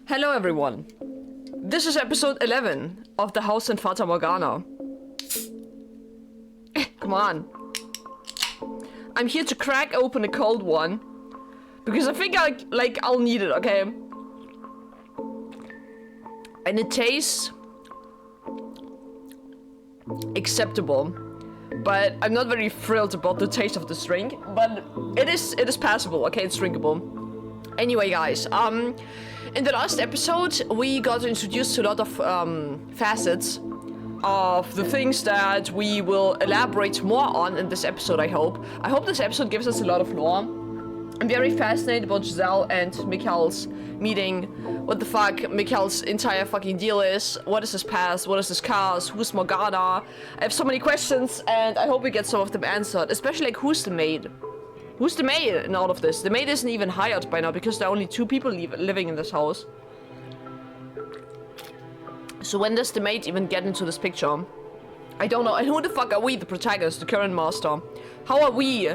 Hello everyone. This is episode 11 of the house in Fata Morgana. Come on. I'm here to crack open a cold one. Because I think I'll need it, okay? And it tastes acceptable. But I'm not very thrilled about the taste of this drink. But it is passable, okay? It's drinkable. Anyway, guys, in the last episode, we got introduced to a lot of facets of the things that we will elaborate more on in this episode, I hope. I hope this episode gives us a lot of lore. I'm very fascinated about Giselle and Mikhail's meeting. What the fuck Mikhail's entire fucking deal is. What is his past? What is his cause? Who's Morgana? I have so many questions, and I hope we get some of them answered. Especially, like, who's the maid? Who's the maid in all of this? The maid isn't even hired by now because there are only 2 people living in this house. So when does the maid even get into this picture? I don't know. And who the fuck are we, the protagonists, the current master? How are we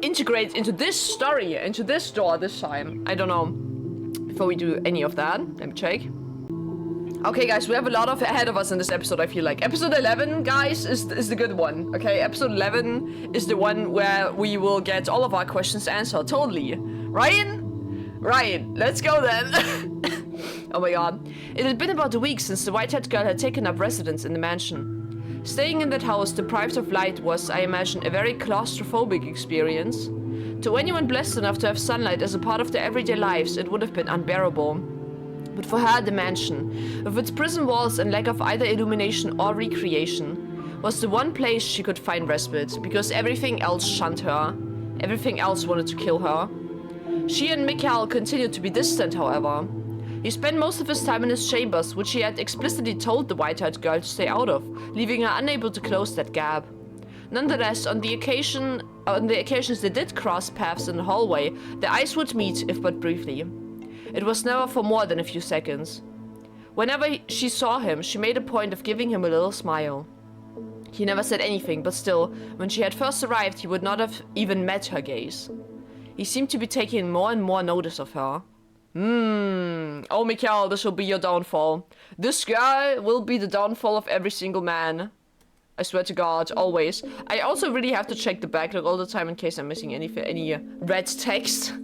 integrated into this story, into this door this time? I don't know. Before we do any of that, let me check. Okay, guys, we have a lot ahead of us in this episode, I feel like. Episode 11, guys, is the good one, okay? Episode 11 is the one where we will get all of our questions answered, totally. Ryan? Right, let's go then. Oh my god. It had been about a week since the white-haired girl had taken up residence in the mansion. Staying in that house, deprived of light, was, I imagine, a very claustrophobic experience. To anyone blessed enough to have sunlight as a part of their everyday lives, it would have been unbearable. But for her, the mansion, with its prison walls and lack of either illumination or recreation, was the one place she could find respite, because everything else shunned her. Everything else wanted to kill her. She and Mikhail continued to be distant, however. He spent most of his time in his chambers, which he had explicitly told the white-haired girl to stay out of, leaving her unable to close that gap. Nonetheless, on the occasions they did cross paths in the hallway, their eyes would meet, if but briefly. It was never for more than a few seconds. Whenever she saw him, she made a point of giving him a little smile. He never said anything, but still, when she had first arrived, he would not have even met her gaze. He seemed to be taking more and more notice of her. Oh, Mikhail, this will be your downfall. This girl will be the downfall of every single man. I swear to God, always. I also really have to check the backlog all the time in case I'm missing any red text.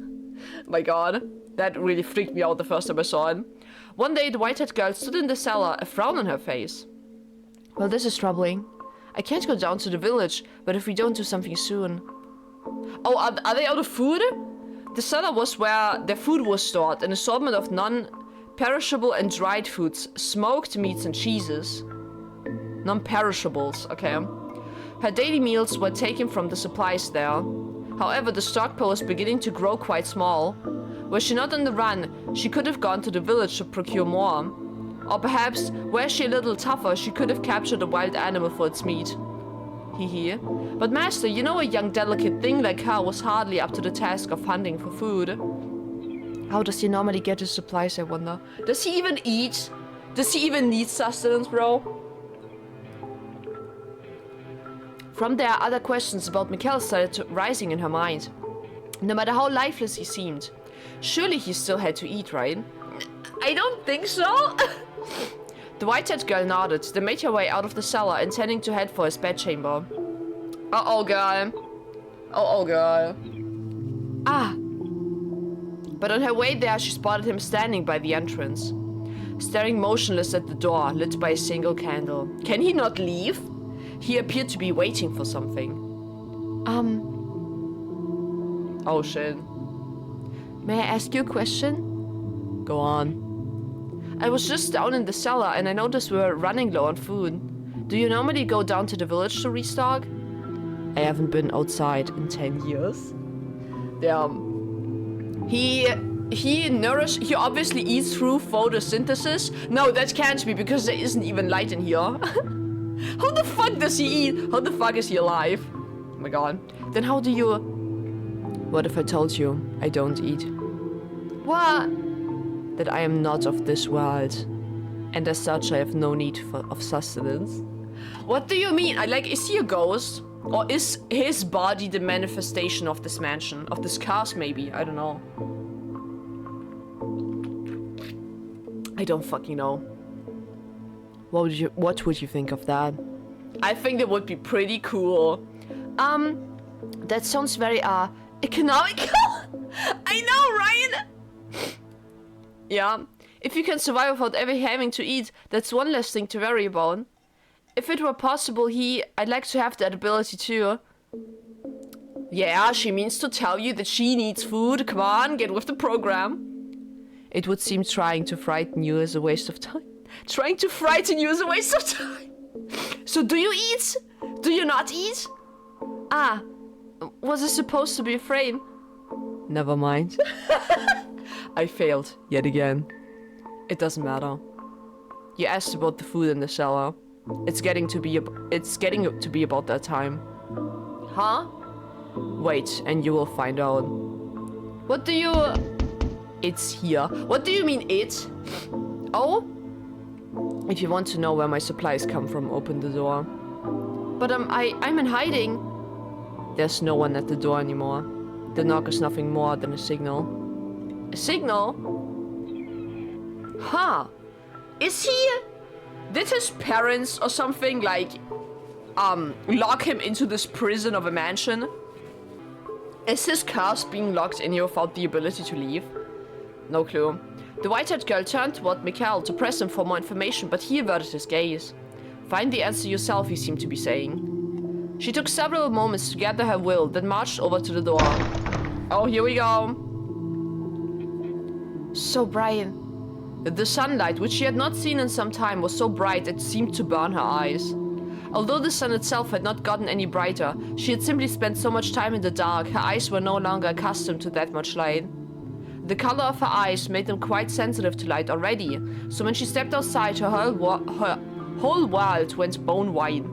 My god, that really freaked me out the first time I saw it. One day, the white-haired girl stood in the cellar, a frown on her face. Well, this is troubling. I can't go down to the village, but if we don't do something soon... Oh, are they out of food? The cellar was where their food was stored, an assortment of non-perishable and dried foods, smoked meats and cheeses. Non-perishables, okay. Her daily meals were taken from the supplies there. However, the stockpile was beginning to grow quite small. Were she not on the run, she could have gone to the village to procure more. Or perhaps, were she a little tougher, she could have captured a wild animal for its meat. Hee. But master, you know a young delicate thing like her was hardly up to the task of hunting for food. How does he normally get his supplies, I wonder? Does he even eat? Does he even need sustenance, bro? From there, other questions about Mikhail started rising in her mind. No matter how lifeless he seemed. Surely he still had to eat, right? I don't think so. The white-haired girl nodded, then made her way out of the cellar, intending to head for his bedchamber. Uh-oh, girl. Uh-oh, girl. Ah. But on her way there, she spotted him standing by the entrance, staring motionless at the door, lit by a single candle. Can he not leave? He appeared to be waiting for something. Oh, shit. May I ask you a question? Go on. I was just down in the cellar and I noticed we were running low on food. Do you normally go down to the village to restock? I haven't been outside in 10 years. He obviously eats through photosynthesis. No, that can't be because there isn't even light in here. How the fuck does he eat? How the fuck is he alive? Oh my god. Then how do you... What if I told you I don't eat? What? That I am not of this world. And as such I have no need of sustenance. What do you mean? Is he a ghost? Or is his body the manifestation of this mansion? Of this curse, maybe? I don't know. I don't fucking know. What would you think of that? I think that would be pretty cool. That sounds very, economical. I know, Ryan! Yeah. If you can survive without ever having to eat, that's one less thing to worry about. If it were possible, I'd like to have that ability too. Yeah, she means to tell you that she needs food. Come on, get with the program. It would seem trying to frighten you is a waste of time. Trying to frighten you is a waste of time. So do you eat? Do you not eat? Ah, was I supposed to be afraid? Never mind. I failed yet again. It doesn't matter. You asked about the food in the cellar. It's getting to be about that time. Huh? Wait, and you will find out. What do you... It's here. What do you mean, it? Oh? If you want to know where my supplies come from, open the door. But I'm in hiding. There's no one at the door anymore. The knock is nothing more than a signal. A signal? Huh. Is he... Did his parents or something, like, lock him into this prison of a mansion? Is his curse being locked in here without the ability to leave? No clue. The white-haired girl turned toward Mikhail to press him for more information, but he averted his gaze. Find the answer yourself, he seemed to be saying. She took several moments to gather her will, then marched over to the door. Oh, here we go. So, Brian. The sunlight, which she had not seen in some time, was so bright it seemed to burn her eyes. Although the sun itself had not gotten any brighter, she had simply spent so much time in the dark, her eyes were no longer accustomed to that much light. The color of her eyes made them quite sensitive to light already, so when she stepped outside, her whole world went bone white.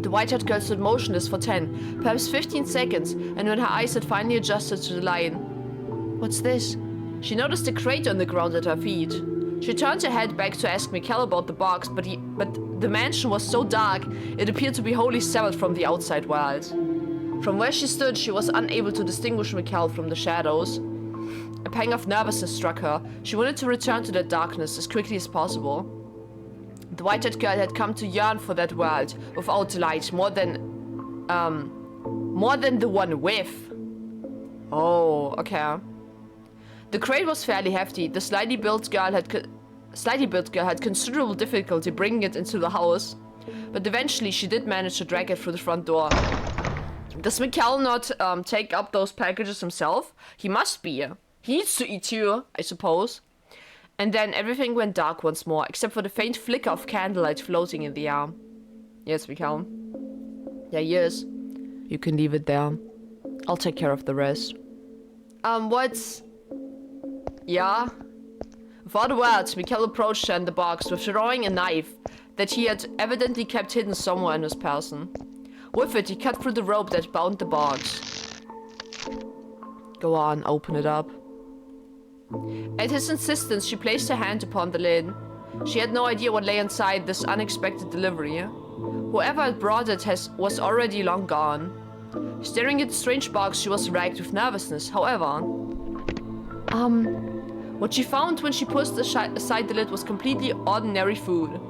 The white-haired girl stood motionless for 10, perhaps 15 seconds, and when her eyes had finally adjusted to the light... What's this? She noticed a crate on the ground at her feet. She turned her head back to ask Mikhail about the box, but the mansion was so dark, it appeared to be wholly severed from the outside world. From where she stood, she was unable to distinguish Mikhail from the shadows. A pang of nervousness struck her. She wanted to return to that darkness as quickly as possible. The white-haired girl had come to yearn for that world without light more than the one with. Oh, okay. The crate was fairly hefty. The slightly built girl had considerable difficulty bringing it into the house, but eventually she did manage to drag it through the front door. Does Mikhail not take up those packages himself? He must be. He needs to eat too, I suppose. And then everything went dark once more, except for the faint flicker of candlelight floating in the air. Yes, Mikhail. Yeah, yes. You can leave it there. I'll take care of the rest. What's... Yeah? Without a word, Mikhail approached her in the box, withdrawing a knife that he had evidently kept hidden somewhere in his person. With it, he cut through the rope that bound the box. Go on, open it up. At his insistence, she placed her hand upon the lid. She had no idea what lay inside this unexpected delivery. Whoever had brought it was already long gone. Staring at the strange box, she was racked with nervousness. However, what she found when she pushed aside the lid was completely ordinary food.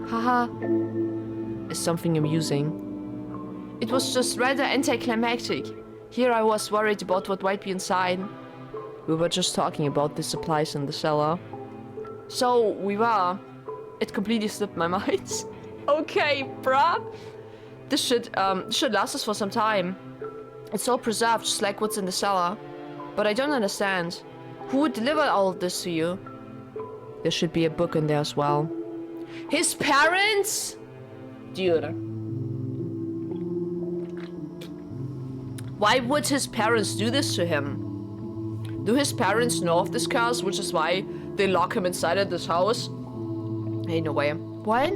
Haha. Is something amusing. It was just rather anticlimactic. Here I was worried about what might be inside. We were just talking about the supplies in the cellar. So, we were. It completely slipped my mind. Okay, bruh. This should last us for some time. It's all preserved, just like what's in the cellar. But I don't understand. Who would deliver all of this to you? There should be a book in there as well. His parents? Dude. Why would his parents do this to him? Do his parents know of this curse, which is why they lock him inside of this house? Hey, no way. What?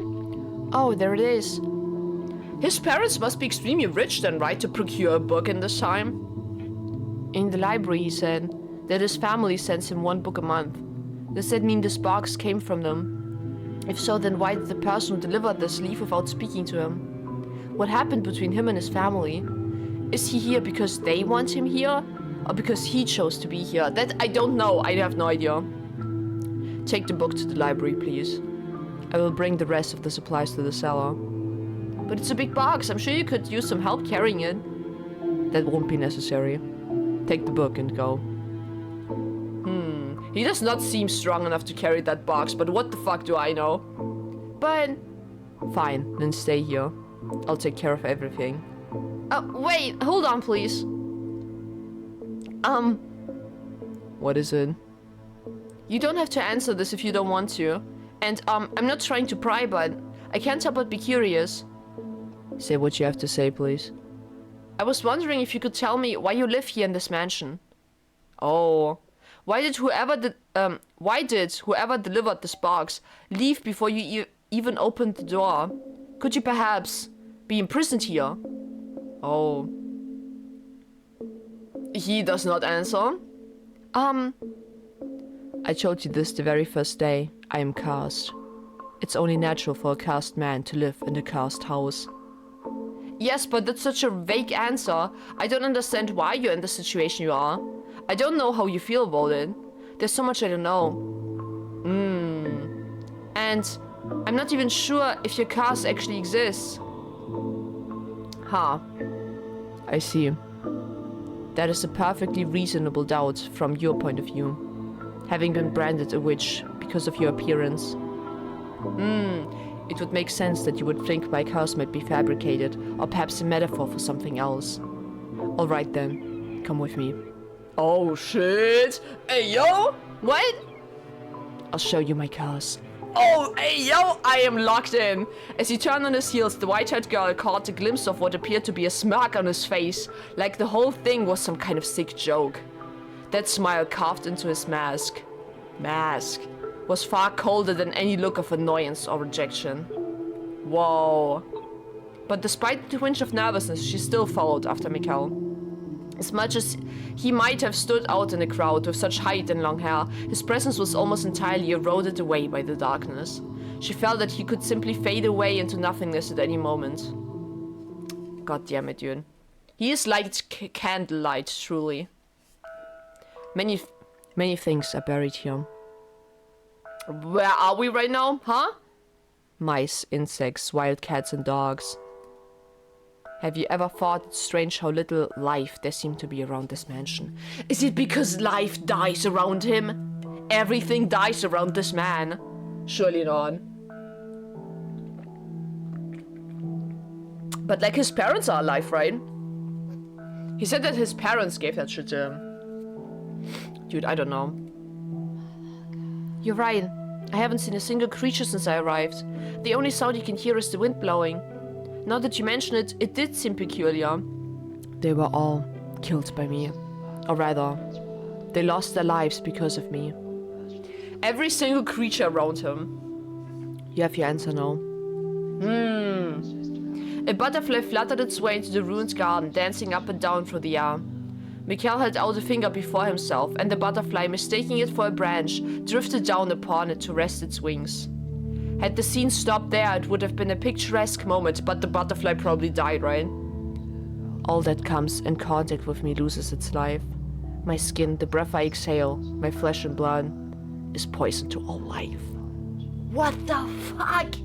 Oh, there it is. His parents must be extremely rich then, right, to procure a book in this time? In the library, he said, that his family sends him one book a month. Does that mean this box came from them? If so, then why did the person who delivered this leave without speaking to him? What happened between him and his family? Is he here because they want him here? Or because he chose to be here? That I don't know. I have no idea. Take the book to the library, please. I will bring the rest of the supplies to the cellar. But it's a big box. I'm sure you could use some help carrying it. That won't be necessary. Take the book and go. He does not seem strong enough to carry that box, but what the fuck do I know? But... Fine, then stay here. I'll take care of everything. Wait, hold on, please. What is it? You don't have to answer this if you don't want to. And, I'm not trying to pry, but I can't help but be curious. Say what you have to say, please. I was wondering if you could tell me why you live here in this mansion. Oh. Why did whoever delivered this box leave before you even opened the door? Could you perhaps be imprisoned here? Oh. He does not answer. I told you this the very first day. I am cursed. It's only natural for a cursed man to live in a cursed house. Yes, but that's such a vague answer. I don't understand why you're in the situation you are. I don't know how you feel about it. There's so much I don't know. And I'm not even sure if your curse actually exists. I see. That is a perfectly reasonable doubt from your point of view. Having been branded a witch because of your appearance. It would make sense that you would think my curse might be fabricated, or perhaps a metaphor for something else. Alright then, come with me. Oh shit! Hey yo! What? I'll show you my curse. Oh, hey yo! I am locked in! As he turned on his heels, the white-haired girl caught a glimpse of what appeared to be a smirk on his face, like the whole thing was some kind of sick joke. That smile carved into his mask was far colder than any look of annoyance or rejection. Whoa. But despite the twinge of nervousness, she still followed after Mikkel. As much as he might have stood out in the crowd with such height and long hair, his presence was almost entirely eroded away by the darkness. She felt that he could simply fade away into nothingness at any moment. God damn it, dude. He is like candlelight, truly. Many things are buried here. Where are we right now, huh? Mice, insects, wild cats and dogs. Have you ever thought it's strange how little life there seemed to be around this mansion? Is it because life dies around him? Everything dies around this man? Surely not. But like his parents are alive, right? He said that his parents gave that shit to him. Dude, I don't know. You're right. I haven't seen a single creature since I arrived. The only sound you can hear is the wind blowing. Now that you mention it, it did seem peculiar. They were all killed by me. Or rather, they lost their lives because of me. Every single creature around him. You have your answer now. A butterfly fluttered its way into the ruined garden, dancing up and down through the air. Mikkel held out a finger before himself, and the butterfly, mistaking it for a branch, drifted down upon it to rest its wings. Had the scene stopped there, it would have been a picturesque moment, but the butterfly probably died, right? All that comes in contact with me loses its life. My skin, the breath I exhale, my flesh and blood, is poison to all life. What the fuck?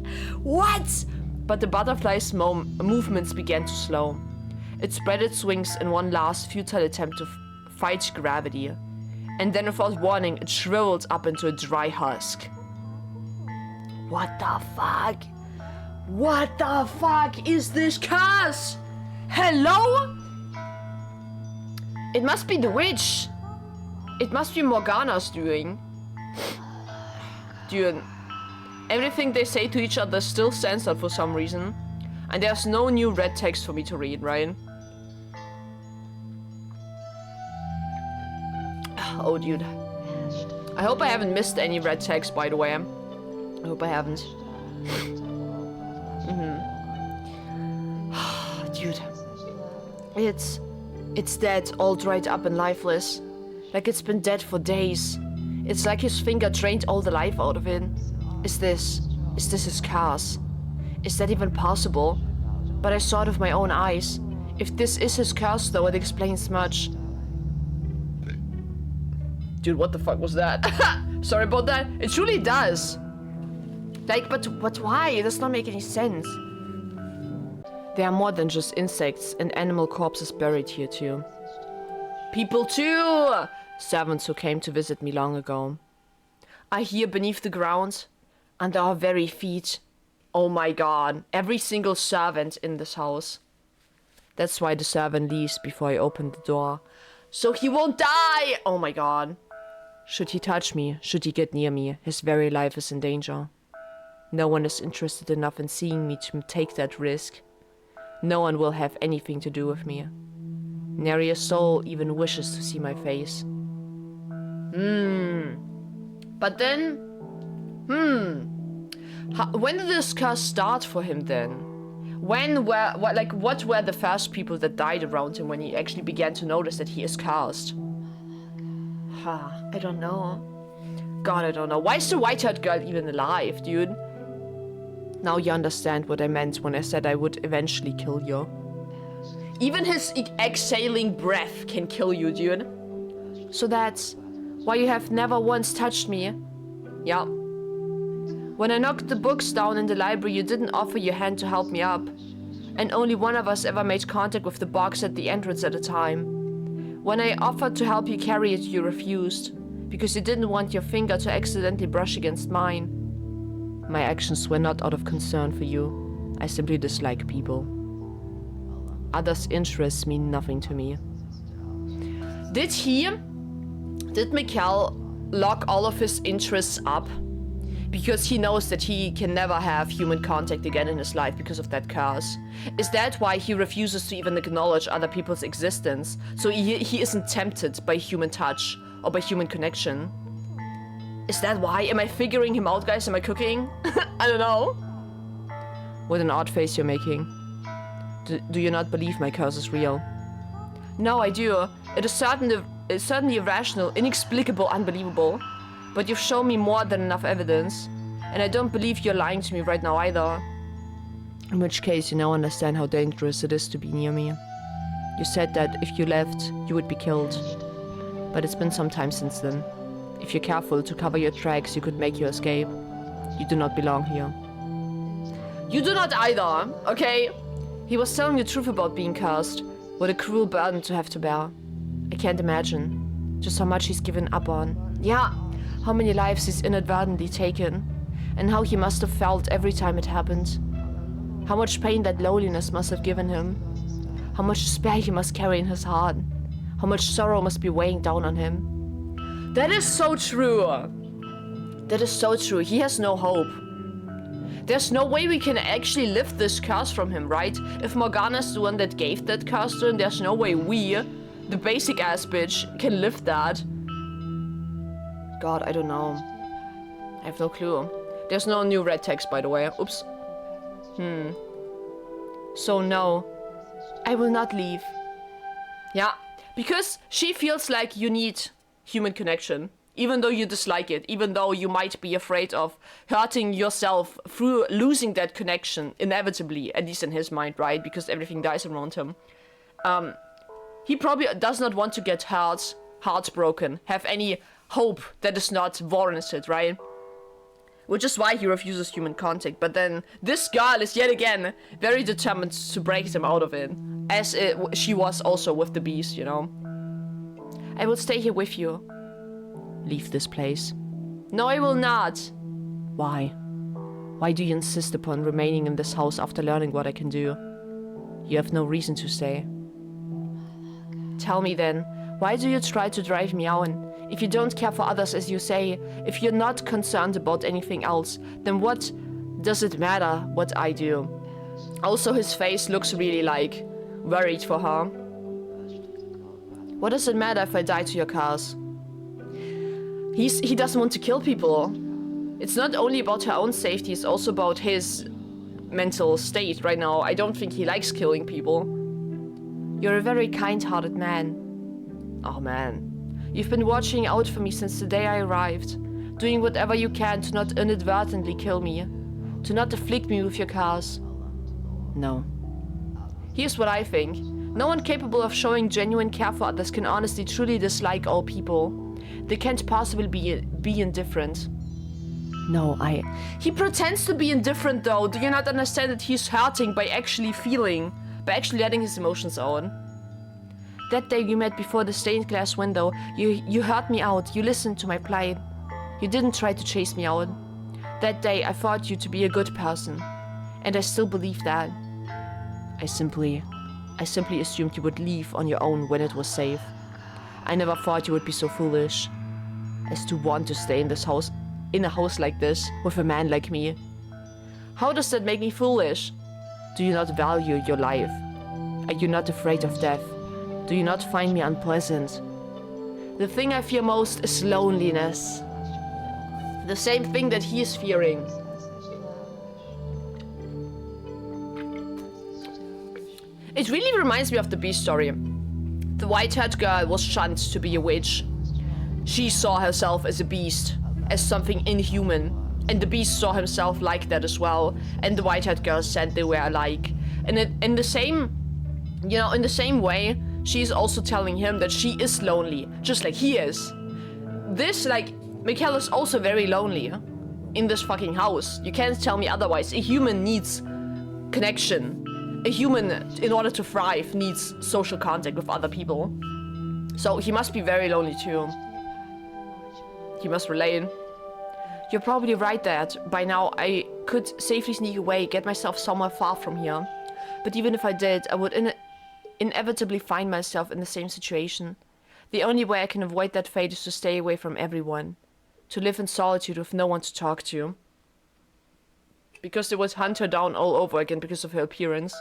What? But the butterfly's movements began to slow. It spread its wings in one last futile attempt to fight gravity. And then without warning, it shriveled up into a dry husk. What the fuck? What the fuck is this curse? Hello? It must be the witch. It must be Morgana's doing. Dude, everything they say to each other is still censored for some reason. And there's no new red text for me to read, right? Oh, dude. I hope I haven't missed any red text, by the way. I hope I haven't. Dude. It's dead, all dried up and lifeless. Like it's been dead for days. It's like his finger drained all the life out of it. Is this his curse? Is that even possible? But I saw it with my own eyes. If this is his curse, though, it explains much. Dude, what the fuck was that? Sorry about that. It truly does. Like, but why? It does not make any sense. There are more than just insects and animal corpses buried here too. People too! Servants who came to visit me long ago are here beneath the ground, under our very feet. Oh my god, every single servant in this house. That's why the servant leaves before I open the door. So he won't die! Oh my god. Should he touch me, should he get near me, his very life is in danger. No one is interested enough in seeing me to take that risk. No one will have anything to do with me. Nary a soul even wishes to see my face. But then... when did this curse start for him then? What were the first people that died around him when he actually began to notice that he is cursed? I don't know. God, I don't know. Why is the white-haired girl even alive, dude? Now you understand what I meant when I said I would eventually kill you. Even his exhaling breath can kill you, dude. So that's why you have never once touched me. Yeah. When I knocked the books down in the library, you didn't offer your hand to help me up. And only one of us ever made contact with the box at the entrance at a time. When I offered to help you carry it, you refused. Because you didn't want your finger to accidentally brush against mine. My actions were not out of concern for you. I simply dislike people. Others' interests mean nothing to me. Did Mikhail lock all of his interests up? Because he knows that he can never have human contact again in his life because of that curse. Is that why he refuses to even acknowledge other people's existence? So he isn't tempted by human touch or by human connection? Is that why? Am I figuring him out, guys? Am I cooking? I don't know. What an odd face you're making. Do you not believe my curse is real? No, I do. It is certainly irrational, inexplicable, unbelievable. But you've shown me more than enough evidence. And I don't believe you're lying to me right now either. In which case, you now understand how dangerous it is to be near me. You said that if you left, you would be killed. But it's been some time since then. If you're careful to cover your tracks, you could make your escape. You do not belong here. You do not either, okay? He was telling the truth about being cursed. What a cruel burden to have to bear. I can't imagine just how much he's given up on. Yeah, how many lives he's inadvertently taken. And how he must have felt every time it happened. How much pain that loneliness must have given him. How much despair he must carry in his heart. How much sorrow must be weighing down on him. That is so true. That is so true. He has no hope. There's no way we can actually lift this curse from him, right? If Morgana's the one that gave that curse to him, there's no way we, the basic ass bitch, can lift that. God, I don't know. I have no clue. There's no new red text, by the way. Oops. So no, I will not leave. Yeah, because she feels like you need human connection, even though you dislike it, even though you might be afraid of hurting yourself through losing that connection, inevitably, at least in his mind, right? Because everything dies around him. He probably does not want to get hurt, heartbroken, have any hope that is not warranted, right? Which is why he refuses human contact. But then this girl is yet again very determined to break him out of it, as she was also with the beast, you know. I will stay here with you. Leave this place. No, I will not. Why? Why do you insist upon remaining in this house after learning what I can do? You have no reason to stay. Tell me then, why do you try to drive me out? If you don't care for others as you say, if you're not concerned about anything else, then what does it matter what I do? Also, his face looks really like worried for her. What does it matter if I die to your cars? He doesn't want to kill people. It's not only about her own safety, it's also about his mental state right now. I don't think he likes killing people. You're a very kind-hearted man. Oh man. You've been watching out for me since the day I arrived, doing whatever you can to not inadvertently kill me, to not afflict me with your cars. No. Here's what I think. No one capable of showing genuine care for others can honestly truly dislike all people. They can't possibly be indifferent. No, He pretends to be indifferent though. Do you not understand that he's hurting by actually feeling, by actually letting his emotions out? That day you met before the stained glass window, you heard me out, you listened to my plight. You didn't try to chase me out. That day I thought you to be a good person. And I still believe that. I simply assumed you would leave on your own when it was safe. I never thought you would be so foolish as to want to stay in a house like this with a man like me. How does that make me foolish? Do you not value your life? Are you not afraid of death? Do you not find me unpleasant? The thing I fear most is loneliness. The same thing that he is fearing. It really reminds me of the Beast story. The white-haired girl was shunned to be a witch. She saw herself as a beast, as something inhuman, and the beast saw himself like that as well, and the white-haired girl said they were alike. And in the same way, she's also telling him that she is lonely, just like he is. Mikkel is also very lonely in this fucking house. You can't tell me otherwise. A human needs connection. A human, in order to thrive, needs social contact with other people. So he must be very lonely too. He must relate. You're probably right that by now I could safely sneak away, get myself somewhere far from here. But even if I did, I would inevitably find myself in the same situation. The only way I can avoid that fate is to stay away from everyone. To live in solitude with no one to talk to. Because they would hunt her down all over again because of her appearance.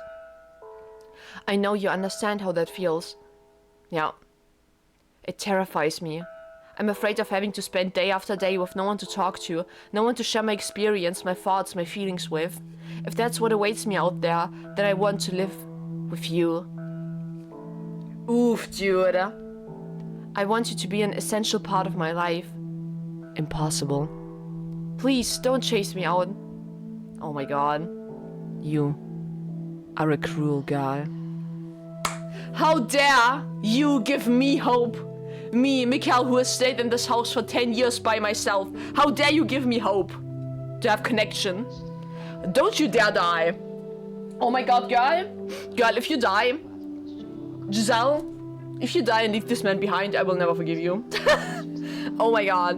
I know you understand how that feels. Yeah. It terrifies me. I'm afraid of having to spend day after day with no one to talk to, no one to share my experience, my thoughts, my feelings with. If that's what awaits me out there, then I want to live with you. Oof, dude. I want you to be an essential part of my life. Impossible. Please, don't chase me out. Oh my god. You are a cruel girl. How dare you give me hope? Me, Mikkel, who has stayed in this house for 10 years by myself. How dare you give me hope? To have connection. Don't you dare die. Oh my god, girl. Girl, if you die. Giselle, if you die and leave this man behind, I will never forgive you. Oh my god.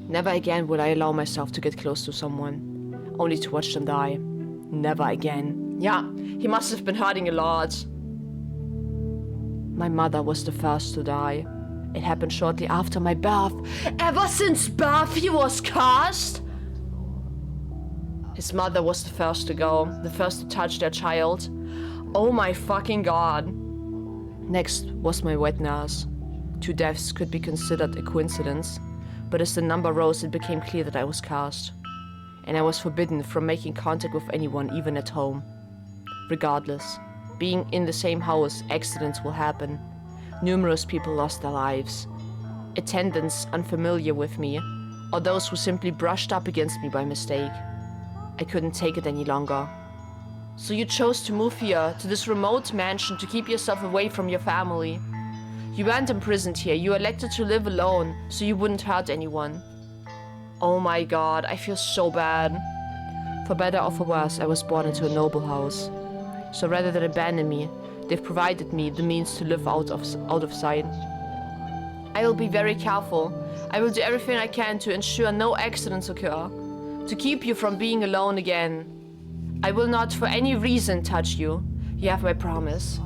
Never again will I allow myself to get close to someone, only to watch them die. Never again. Yeah, he must have been hurting a lot. My mother was the first to die. It happened shortly after my birth. Ever since birth he was cursed? His mother was the first to go, the first to touch their child. Oh my fucking god. Next was my wet nurse. 2 deaths could be considered a coincidence. But as the number rose, it became clear that I was cursed. And I was forbidden from making contact with anyone, even at home. Regardless, being in the same house, accidents will happen. Numerous people lost their lives. Attendants unfamiliar with me, or those who simply brushed up against me by mistake. I couldn't take it any longer. So you chose to move here, to this remote mansion, to keep yourself away from your family. You weren't imprisoned here, you elected to live alone, so you wouldn't hurt anyone. Oh my god, I feel so bad. For better or for worse, I was born into a noble house. So rather than abandon me, they've provided me the means to live out of sight. I will be very careful. I will do everything I can to ensure no accidents occur, to keep you from being alone again. I will not for any reason touch you. You have my promise.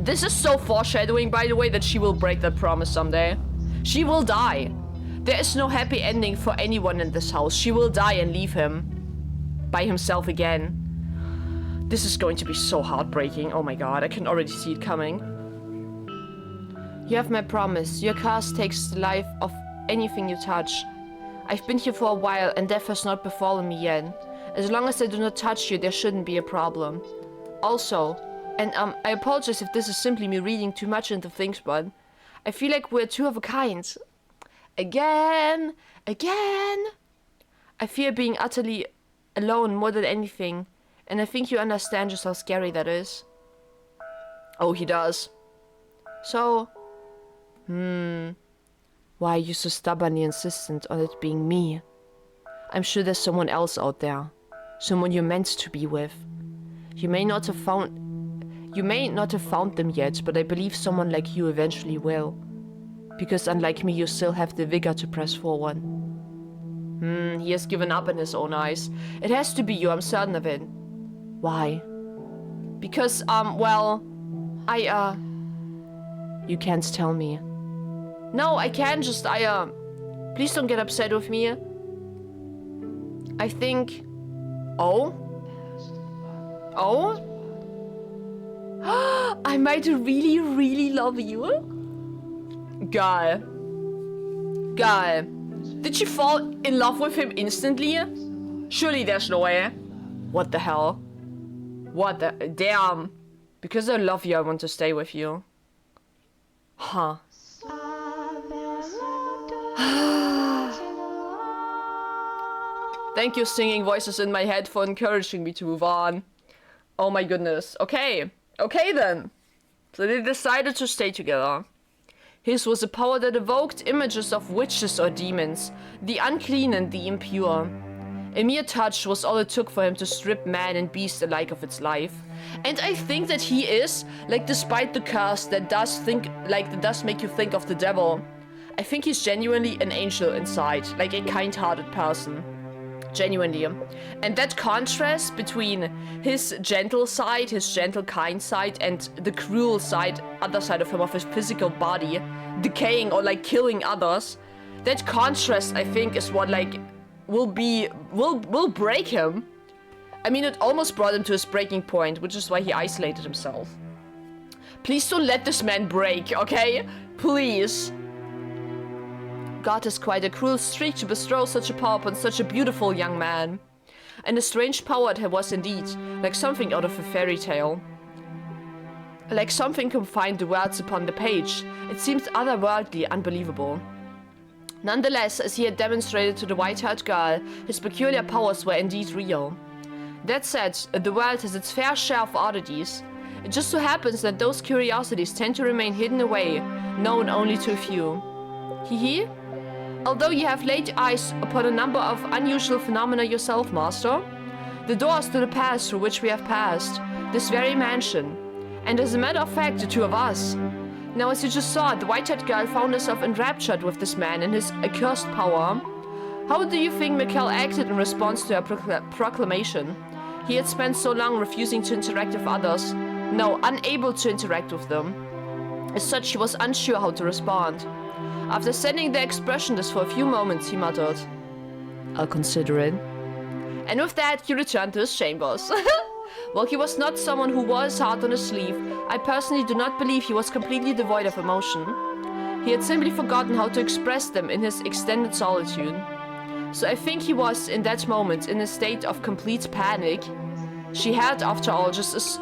This is so foreshadowing, by the way, that she will break that promise someday. She will die. There is no happy ending for anyone in this house. She will die and leave him by himself again. This is going to be so heartbreaking. Oh my god, I can already see it coming. You have my promise. Your curse takes the life of anything you touch. I've been here for a while and death has not befallen me yet. As long as I do not touch you, there shouldn't be a problem. Also, and I apologize if this is simply me reading too much into things, but I feel like we're two of a kind. Again. I fear being utterly alone more than anything, and I think you understand just how scary that is. Oh, he does. So, Why are you so stubbornly insistent on it being me? I'm sure there's someone else out there. Someone you're meant to be with. You may not have found them yet, but I believe someone like you eventually will. Because unlike me, you still have the vigor to press forward. He has given up in his own eyes. It has to be you, I'm certain of it. Why? Because, well, you can't tell me. No, I can't just, please don't get upset with me. I think... Oh? I might really, really love you. Girl. Did she fall in love with him instantly? Surely there's no way. What the hell? What the... Damn. Because I love you, I want to stay with you. Huh. Thank you, singing voices in my head, for encouraging me to move on. Oh my goodness. Okay. Okay then. So they decided to stay together. His was a power that evoked images of witches or demons, the unclean and the impure. A mere touch was all it took for him to strip man and beast alike of its life. And I think that he is, like, despite the curse that does make you think of the devil, I think he's genuinely an angel inside, like a kind-hearted person. Genuinely. And that contrast between his gentle side, his gentle kind side, and the cruel side, other side of him, of his physical body, decaying or like killing others, that contrast, I think, is what like will break him. I mean, it almost brought him to his breaking point, which is why he isolated himself. Please don't let this man break, okay? Please. God has quite a cruel streak to bestow such a power upon such a beautiful young man. And a strange power it was indeed, like something out of a fairy tale. Like something confined the words upon the page, it seemed otherworldly, unbelievable. Nonetheless, as he had demonstrated to the white-haired girl, his peculiar powers were indeed real. That said, the world has its fair share of oddities. It just so happens that those curiosities tend to remain hidden away, known only to a few. Hee. Although you have laid eyes upon a number of unusual phenomena yourself, Master, the doors to the past through which we have passed, this very mansion, and as a matter of fact, the two of us. Now, as you just saw, the white-haired girl found herself enraptured with this man and his accursed power. How do you think Mikkel acted in response to her proclamation? He had spent so long refusing to interact with others, no, unable to interact with them. As such, he was unsure how to respond. After standing there expressionless for a few moments, he muttered, "I'll consider it." And with that, he returned to his chambers. While he was not someone who wore his heart on his sleeve, I personally do not believe he was completely devoid of emotion. He had simply forgotten how to express them in his extended solitude. So I think he was, in that moment, in a state of complete panic. She had, after all, just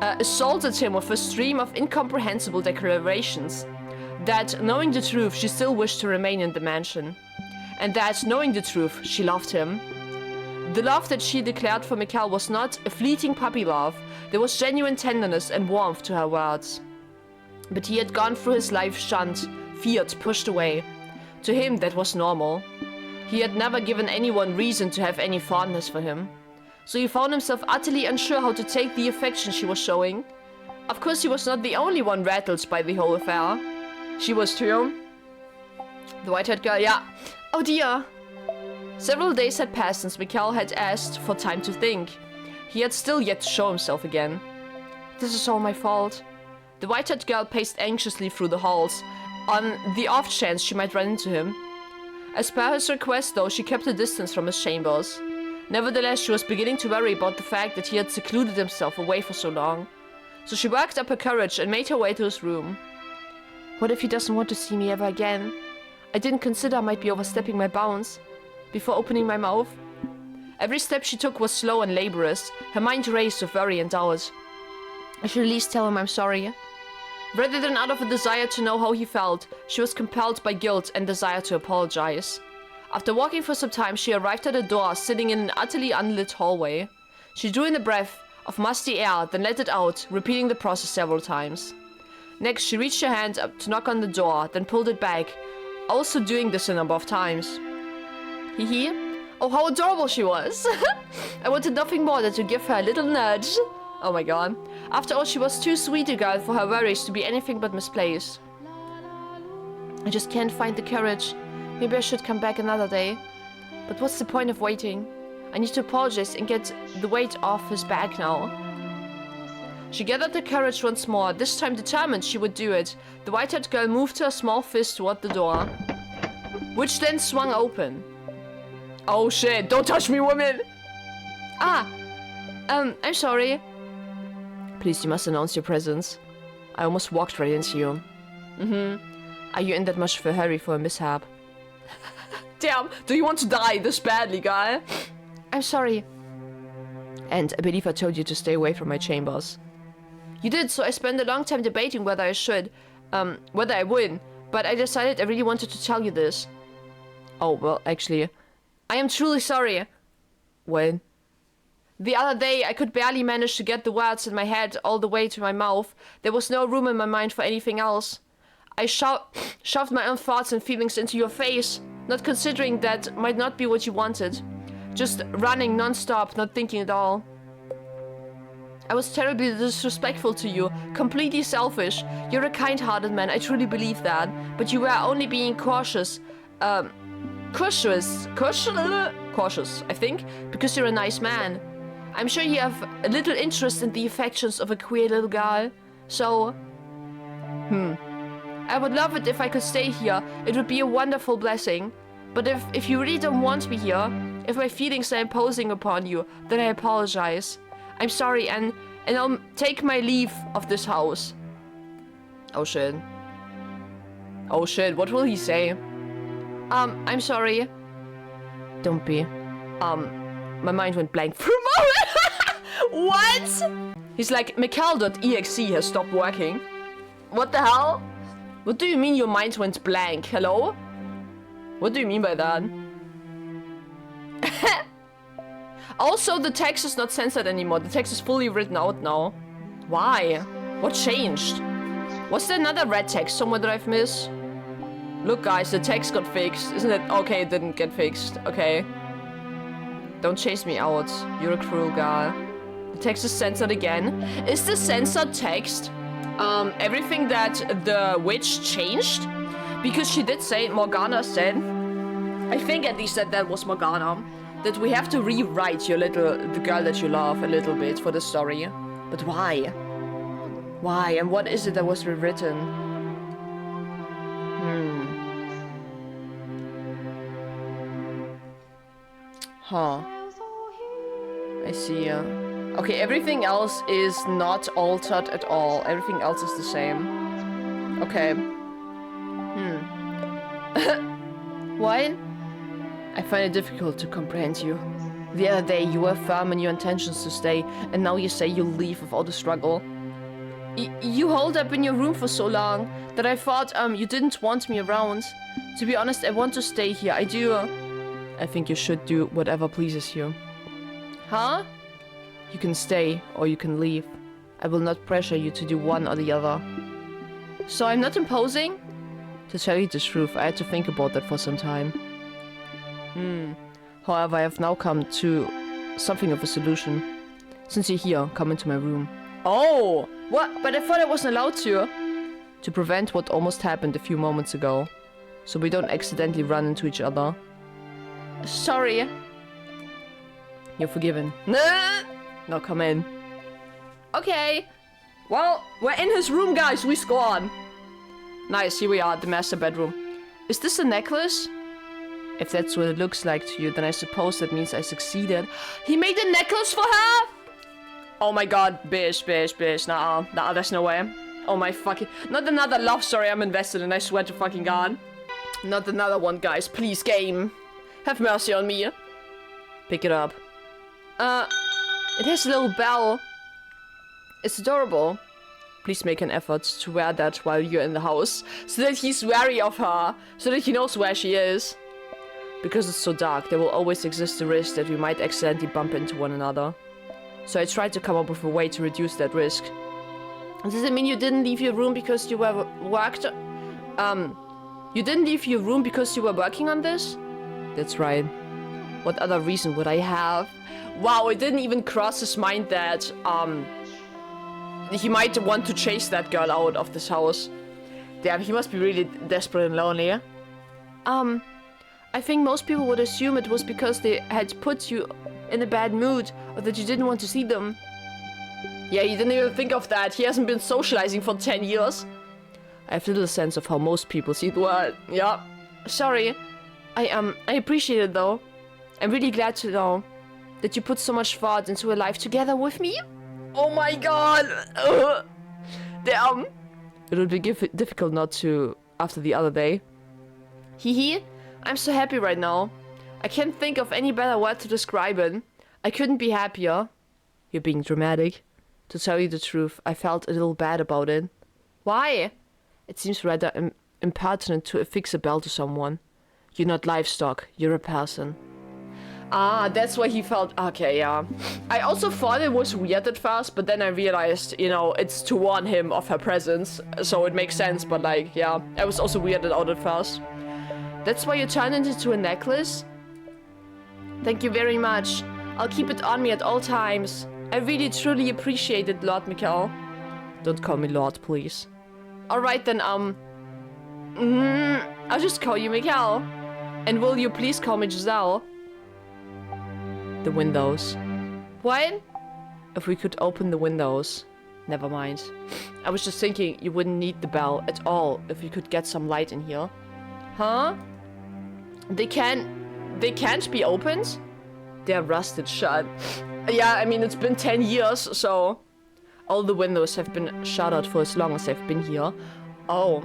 assaulted him with a stream of incomprehensible declarations. That, knowing the truth, she still wished to remain in the mansion. And that, knowing the truth, she loved him. The love that she declared for Mikkel was not a fleeting puppy love. There was genuine tenderness and warmth to her words. But he had gone through his life shunned, feared, pushed away. To him, that was normal. He had never given anyone reason to have any fondness for him. So he found himself utterly unsure how to take the affection she was showing. Of course, he was not the only one rattled by the whole affair. She was too. The white-haired girl, yeah. Oh dear. Several days had passed since Mikkel had asked for time to think. He had still yet to show himself again. This is all my fault. The white-haired girl paced anxiously through the halls, on the off chance she might run into him. As per his request, though, she kept a distance from his chambers. Nevertheless, she was beginning to worry about the fact that he had secluded himself away for so long. So she worked up her courage and made her way to his room. What if he doesn't want to see me ever again? I didn't consider I might be overstepping my bounds. Before opening my mouth. Every step she took was slow and laborious, her mind raced with worry and doubt. I should at least tell him I'm sorry. Rather than out of a desire to know how he felt, she was compelled by guilt and desire to apologize. After walking for some time, she arrived at a door, sitting in an utterly unlit hallway. She drew in a breath of musty air, then let it out, repeating the process several times. Next, she reached her hand up to knock on the door, then pulled it back, also doing this a number of times. Hee hee. Oh, how adorable she was. I wanted nothing more than to give her a little nudge. Oh my god. After all, she was too sweet a girl for her worries to be anything but misplaced. I just can't find the courage. Maybe I should come back another day. But what's the point of waiting? I need to apologize and get the weight off his back now. She gathered the courage once more, this time determined she would do it. The white-haired girl moved her small fist toward the door, which then swung open. Oh shit, don't touch me, woman! I'm sorry. Please, you must announce your presence. I almost walked right into you. Are you in that much of a hurry for a mishap? Damn, do you want to die this badly, guy? I'm sorry. And I believe I told you to stay away from my chambers. You did, so I spent a long time debating whether I should, whether I would, but I decided I really wanted to tell you this. Oh, well, actually, I am truly sorry. When? The other day, I could barely manage to get the words in my head all the way to my mouth. There was no room in my mind for anything else. I shoved my own thoughts and feelings into your face, not considering that might not be what you wanted. Just running non-stop, not thinking at all. I was terribly disrespectful to you, completely selfish. You're a kind-hearted man, I truly believe that. But you were only being cautious, cautious, I think, because you're a nice man. I'm sure you have a little interest in the affections of a queer little girl. So, I would love it if I could stay here. It would be a wonderful blessing. But if you really don't want me here, if my feelings are imposing upon you, then I apologize. I'm sorry, and I'll take my leave of this house. Oh shit. Oh shit, what will he say? I'm sorry. Don't be. My mind went blank for a moment. What? He's like, Mikkel.exe has stopped working. What the hell? What do you mean your mind went blank? Hello? What do you mean by that? Also, the text is not censored anymore. The text is fully written out now. Why? What changed? Was there another red text somewhere that I've missed? Look, guys, the text got fixed. Isn't it? Okay, it didn't get fixed. Okay. Don't chase me out. You're a cruel guy. The text is censored again. Is the censored text everything that the witch changed? Because she did say, Morgana said, I think at least that was Morgana, that we have to rewrite the girl that you love a little bit for the story. But why? Why? And what is it that was rewritten? Huh. I see. Okay, everything else is not altered at all. Everything else is the same. Okay. What? I find it difficult to comprehend you. The other day you were firm in your intentions to stay, and now you say you'll leave without a struggle. You holed up in your room for so long that I thought you didn't want me around. To be honest, I want to stay here. I do. I think you should do whatever pleases you. Huh? You can stay or you can leave. I will not pressure you to do one or the other. So I'm not imposing? To tell you the truth, I had to think about that for some time. However, I have now come to something of a solution. Since you're here, come into my room. Oh! What? But I thought I wasn't allowed to. To prevent what almost happened a few moments ago. So we don't accidentally run into each other. Sorry. You're forgiven. Now come in. Okay. Well, we're in his room, guys. We scored. Nice, here we are at the master bedroom. Is this a necklace? If that's what it looks like to you, then I suppose that means I succeeded. He made a necklace for her? Oh my god, bish. Nah, there's no way. Oh my fucking... Not another love story I'm invested in, I swear to fucking god. Not another one, guys. Please, game. Have mercy on me. Pick it up. It has a little bell. It's adorable. Please make an effort to wear that while you're in the house, so that he's wary of her, so that he knows where she is. Because it's so dark, there will always exist the risk that we might accidentally bump into one another. So I tried to come up with a way to reduce that risk. Does it mean you didn't leave your room because you were you didn't leave your room because you were working on this? That's right. What other reason would I have? Wow, it didn't even cross his mind that, he might want to chase that girl out of this house. Damn, he must be really desperate and lonely. I think most people would assume it was because they had put you in a bad mood, or that you didn't want to see them. Yeah, he didn't even think of that. He hasn't been socializing for 10 years. I have little sense of how most people see the world. Yeah. Sorry. I appreciate it though. I'm really glad to know that you put so much thought into a life together with me. Oh my god. Damn. It would be difficult not to after the other day. Hee. I'm so happy right now. I can't think of any better word to describe it. I couldn't be happier. You're being dramatic. To tell you the truth, I felt a little bad about it. Why? It seems rather impertinent to affix a bell to someone. You're not livestock, you're a person. Ah, that's why he felt... Okay, yeah. I also thought it was weird at first, but then I realized, you know, it's to warn him of her presence. So it makes sense, but like, yeah. I was also weirded out at first. That's why you turned it into a necklace? Thank you very much. I'll keep it on me at all times. I really truly appreciate it, Lord Mikhail. Don't call me Lord, please. Alright then, I'll just call you Mikhail. And will you please call me Giselle? The windows. What? If we could open the windows. Never mind. I was just thinking you wouldn't need the bell at all if you could get some light in here. Huh? They can't be opened? They're rusted shut. Yeah, I mean, it's been 10 years, so... All the windows have been shuttered for as long as I've been here. Oh.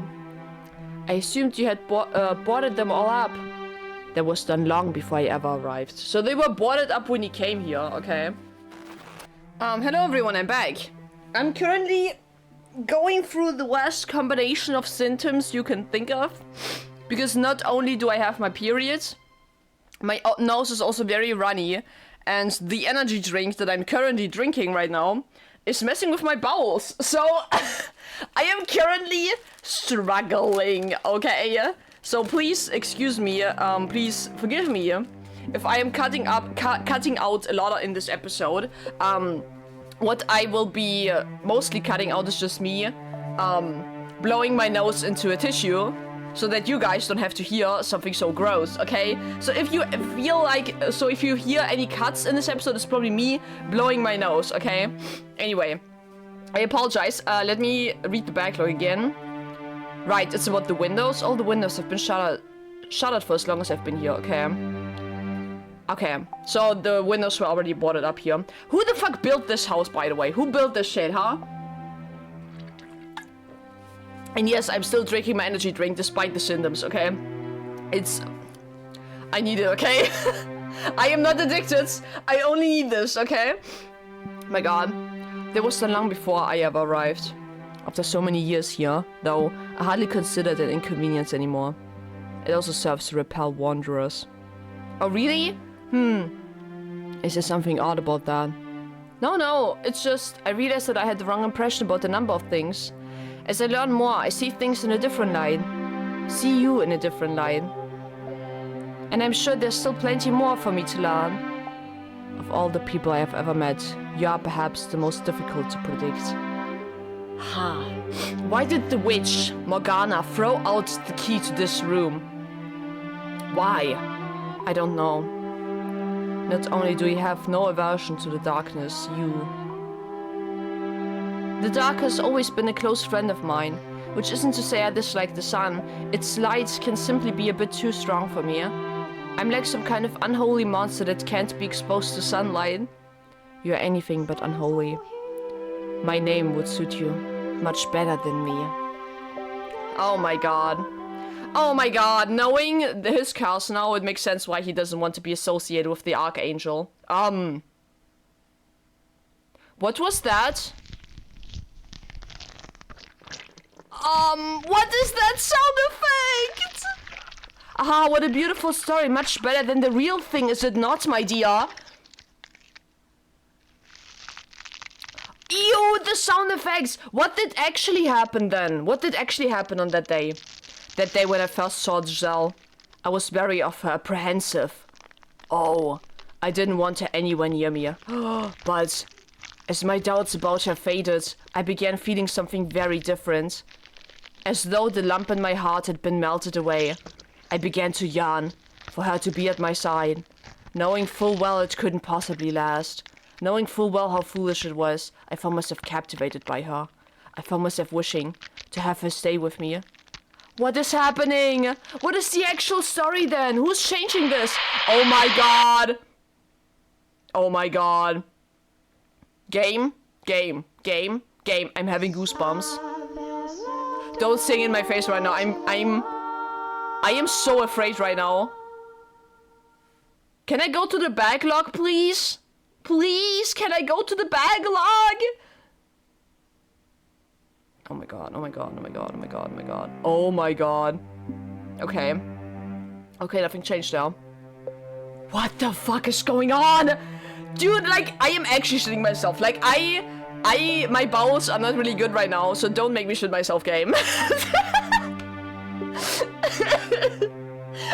I assumed you had boarded them all up. That was done long before I ever arrived. So they were boarded up when he came here, okay. Hello everyone, I'm back. I'm currently going through the worst combination of symptoms you can think of. Because not only do I have my period, my nose is also very runny, and the energy drink that I'm currently drinking right now is messing with my bowels. So I am currently struggling, okay? So please excuse me, please forgive me if I am cutting out a lot in this episode. What I will be mostly cutting out is just me blowing my nose into a tissue, so that you guys don't have to hear something so gross, okay? So if you feel like, if you hear any cuts in this episode, it's probably me blowing my nose, okay? Anyway, I apologize. Let me read the backlog again. Right, it's about the windows. All the windows have been shuttered for as long as I've been here, okay? Okay, so the windows were already boarded up here. Who the fuck built this house, by the way? Who built this shit, huh? And yes, I'm still drinking my energy drink despite the symptoms, okay? I need it, okay? I am not addicted. I only need this, okay? My god. That was done long before I ever arrived. After so many years here, though, I hardly consider it an inconvenience anymore. It also serves to repel wanderers. Oh, really? Is there something odd about that? No, it's just, I realized that I had the wrong impression about a number of things. As I learn more, I see things in a different light. See you in a different light. And I'm sure there's still plenty more for me to learn. Of all the people I have ever met, you are perhaps the most difficult to predict. Ha! Why did the witch, Morgana, throw out the key to this room? Why? I don't know. Not only do you have no aversion to the darkness, The dark has always been a close friend of mine, which isn't to say I dislike the sun. Its light can simply be a bit too strong for me. I'm like some kind of unholy monster that can't be exposed to sunlight. You're anything but unholy. My name would suit you much better than me. Oh my god. Oh my god, knowing his curse now, it makes sense why he doesn't want to be associated with the Archangel. What was that? What is that sound effect? Aha, what a beautiful story. Much better than the real thing, is it not, my dear? Ew! Cue the sound effects! What did actually happen then? What did actually happen on that day? That day when I first saw Giselle. I was very apprehensive. Oh, I didn't want her anywhere near me. But as my doubts about her faded, I began feeling something very different. As though the lump in my heart had been melted away. I began to yearn for her to be at my side, knowing full well it couldn't possibly last. Knowing full well how foolish it was, I found myself captivated by her. I found myself wishing to have her stay with me. What is happening? What is the actual story then? Who's changing this? Oh my god! Oh my god. Game. I'm having goosebumps. Don't sing in my face right now. I am so afraid right now. Can I go to the backlog, please? Please, can I go to the backlog? Oh my god, oh my god, oh my god, oh my god, oh my god. Oh my god. Okay. Okay, nothing changed now. What the fuck is going on? Dude, like, I am actually shitting myself. Like, my bowels are not really good right now, so don't make me shit myself, game.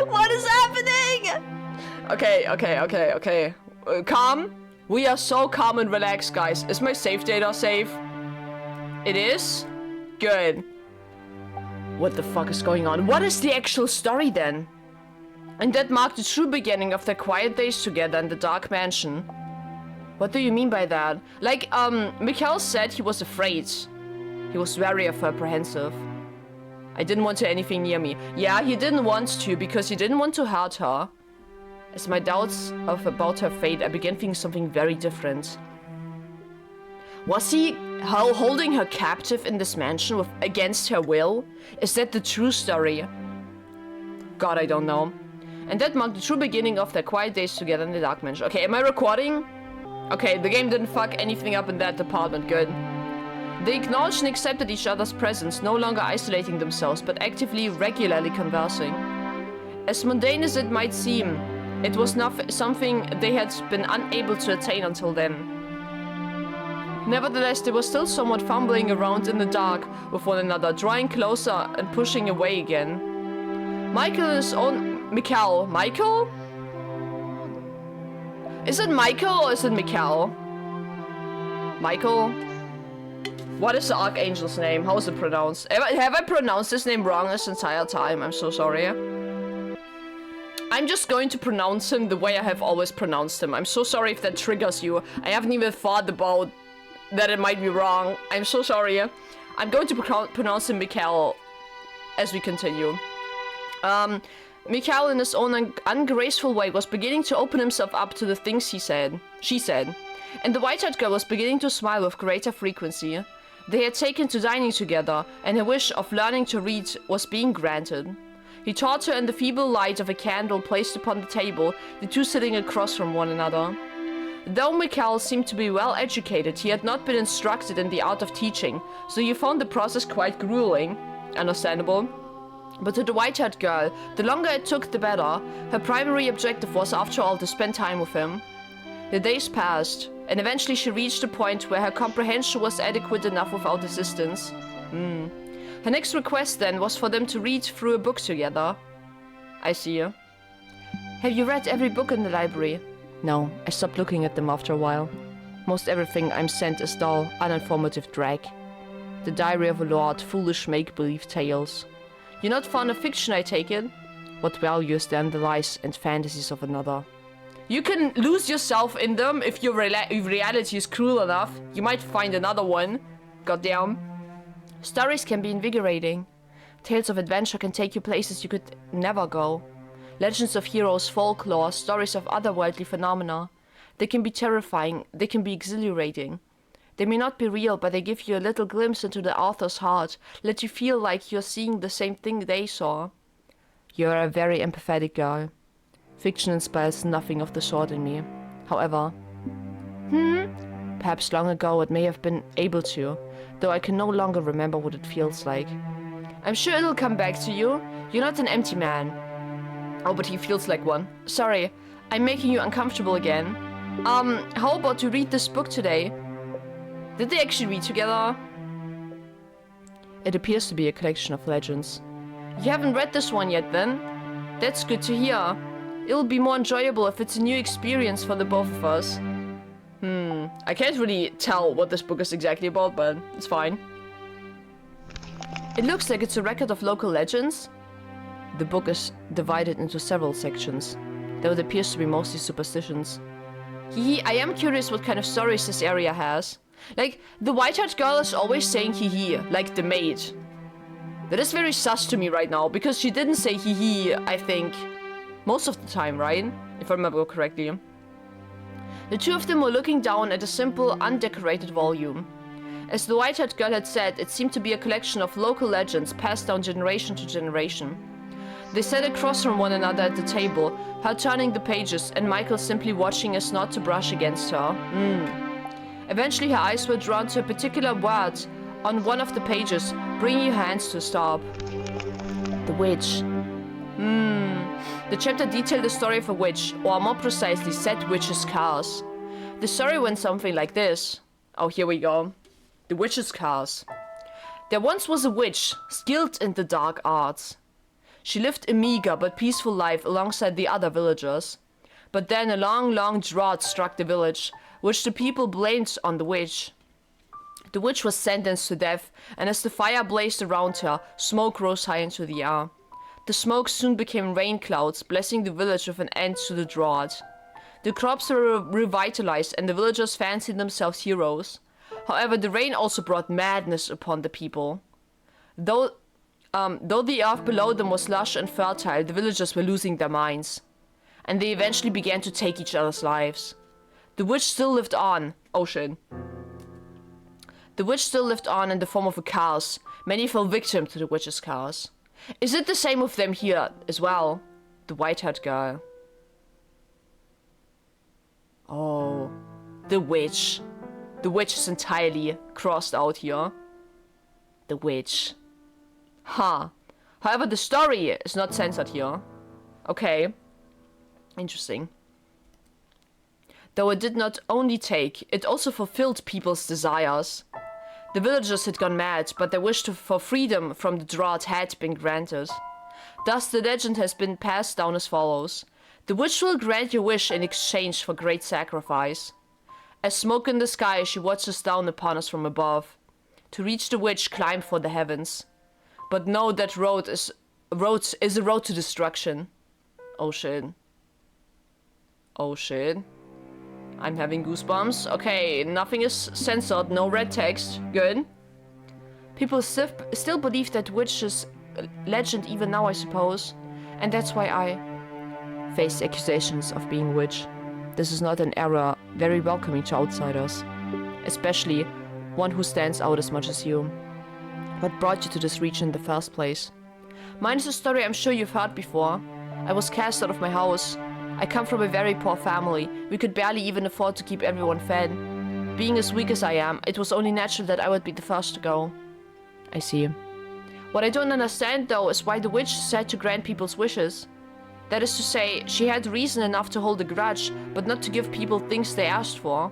What is happening? Okay. Calm. We are so calm and relaxed, guys. Is my save data safe? It is? Good. What the fuck is going on? What is the actual story then? And that marked the true beginning of their quiet days together in the dark mansion. What do you mean by that? Like, Mikhail said he was afraid. He was very apprehensive. I didn't want her anything near me. Yeah, he didn't want to because he didn't want to hurt her. As my doubts about her fate, I began thinking something very different. Was he holding her captive in this mansion against her will? Is that the true story? God, I don't know. And that marked the true beginning of their quiet days together in the dark mansion. Okay, am I recording? Okay, the game didn't fuck anything up in that department. Good. They acknowledged and accepted each other's presence, no longer isolating themselves, but actively, regularly conversing. As mundane as it might seem, it was not something they had been unable to attain until then. Nevertheless, they were still somewhat fumbling around in the dark with one another, drawing closer and pushing away again. Michael and his own... Michael? Is it Michael or is it Mikhail? Michael? What is the Archangel's name? How is it pronounced? Have I pronounced this name wrong this entire time? I'm so sorry. I'm just going to pronounce him the way I have always pronounced him. I'm so sorry if that triggers you. I haven't even thought about that it might be wrong. I'm so sorry. I'm going to pronounce him Mikhail as we continue. Mikhail in his own ungraceful way was beginning to open himself up to the things she said. And the white-haired girl was beginning to smile with greater frequency. They had taken to dining together, and her wish of learning to read was being granted. He taught her in the feeble light of a candle placed upon the table, the two sitting across from one another. Though Mikhail seemed to be well educated, he had not been instructed in the art of teaching, so he found the process quite grueling. Understandable. But to the white-haired girl, the longer it took, the better. Her primary objective was, after all, to spend time with him. The days passed, and eventually she reached a point where her comprehension was adequate enough without assistance. Her next request then was for them to read through a book together. I see. Have you read every book in the library? No, I stopped looking at them after a while. Most everything I'm sent is dull, uninformative drag. The Diary of a Lord, foolish make-believe tales. You're not fond of fiction, I take it? What value is there in the lies and fantasies of another? You can lose yourself in them if your reality is cruel enough. You might find another one. Goddamn. Stories can be invigorating. Tales of adventure can take you places you could never go. Legends of heroes, folklore, stories of otherworldly phenomena. They can be terrifying, they can be exhilarating. They may not be real, but they give you a little glimpse into the author's heart, let you feel like you're seeing the same thing they saw. You're a very empathetic girl. Fiction inspires nothing of the sort in me. However, perhaps long ago it may have been able to, though I can no longer remember what it feels like. I'm sure it'll come back to you. You're not an empty man. Oh, but he feels like one. Sorry, I'm making you uncomfortable again. How about you read this book today? Did they actually read together? It appears to be a collection of legends. You haven't read this one yet, then? That's good to hear. It'll be more enjoyable if it's a new experience for the both of us. I can't really tell what this book is exactly about, but it's fine. It looks like it's a record of local legends. The book is divided into several sections, though it appears to be mostly superstitions. I am curious what kind of stories this area has. Like, the white-haired girl is always saying hee, like the maid. That is very sus to me right now, because she didn't say hee, I think, most of the time, right? If I remember correctly. The two of them were looking down at a simple, undecorated volume. As the white-haired girl had said, it seemed to be a collection of local legends passed down generation to generation. They sat across from one another at the table, her turning the pages, and Michael simply watching as not to brush against her. Eventually her eyes were drawn to a particular word on one of the pages, bringing her hands to a stop. The witch. The chapter detailed the story of a witch, or more precisely, said witch's curse. The story went something like this. Oh, here we go. The witch's curse. There once was a witch, skilled in the dark arts. She lived a meager but peaceful life alongside the other villagers. But then a long drought struck the village, which the people blamed on the witch. The witch was sentenced to death, and as the fire blazed around her, smoke rose high into the air. The smoke soon became rain clouds, blessing the village with an end to the drought. The crops were revitalized, and the villagers fancied themselves heroes. However, the rain also brought madness upon the people. Though the earth below them was lush and fertile, the villagers were losing their minds. And they eventually began to take each other's lives. The witch still lived on. Oh shit. The witch still lived on in the form of a curse. Many fell victim to the witch's curse. Is it the same with them here as well? The white-haired girl. Oh. The witch. The witch is entirely crossed out here. The witch. Huh. However, the story is not censored here. Okay. Interesting. Though it did not only take, it also fulfilled people's desires. The villagers had gone mad, but their wish for freedom from the drought had been granted. Thus, the legend has been passed down as follows. The witch will grant your wish in exchange for great sacrifice. As smoke in the sky, she watches down upon us from above. To reach the witch, climb for the heavens. But know that road is a road to destruction. Oh shit. Oh shit. I'm having goosebumps. Okay, nothing is censored, no red text. Good. People still believe that witch's legend even now, I suppose. And that's why I face accusations of being witch. This is not an era very welcoming to outsiders. Especially one who stands out as much as you. What brought you to this region in the first place? Mine is a story I'm sure you've heard before. I was cast out of my house. I come from a very poor family. We could barely even afford to keep everyone fed. Being as weak as I am, it was only natural that I would be the first to go. I see. What I don't understand, though, is why the witch said to grant people's wishes. That is to say, she had reason enough to hold a grudge, but not to give people things they asked for.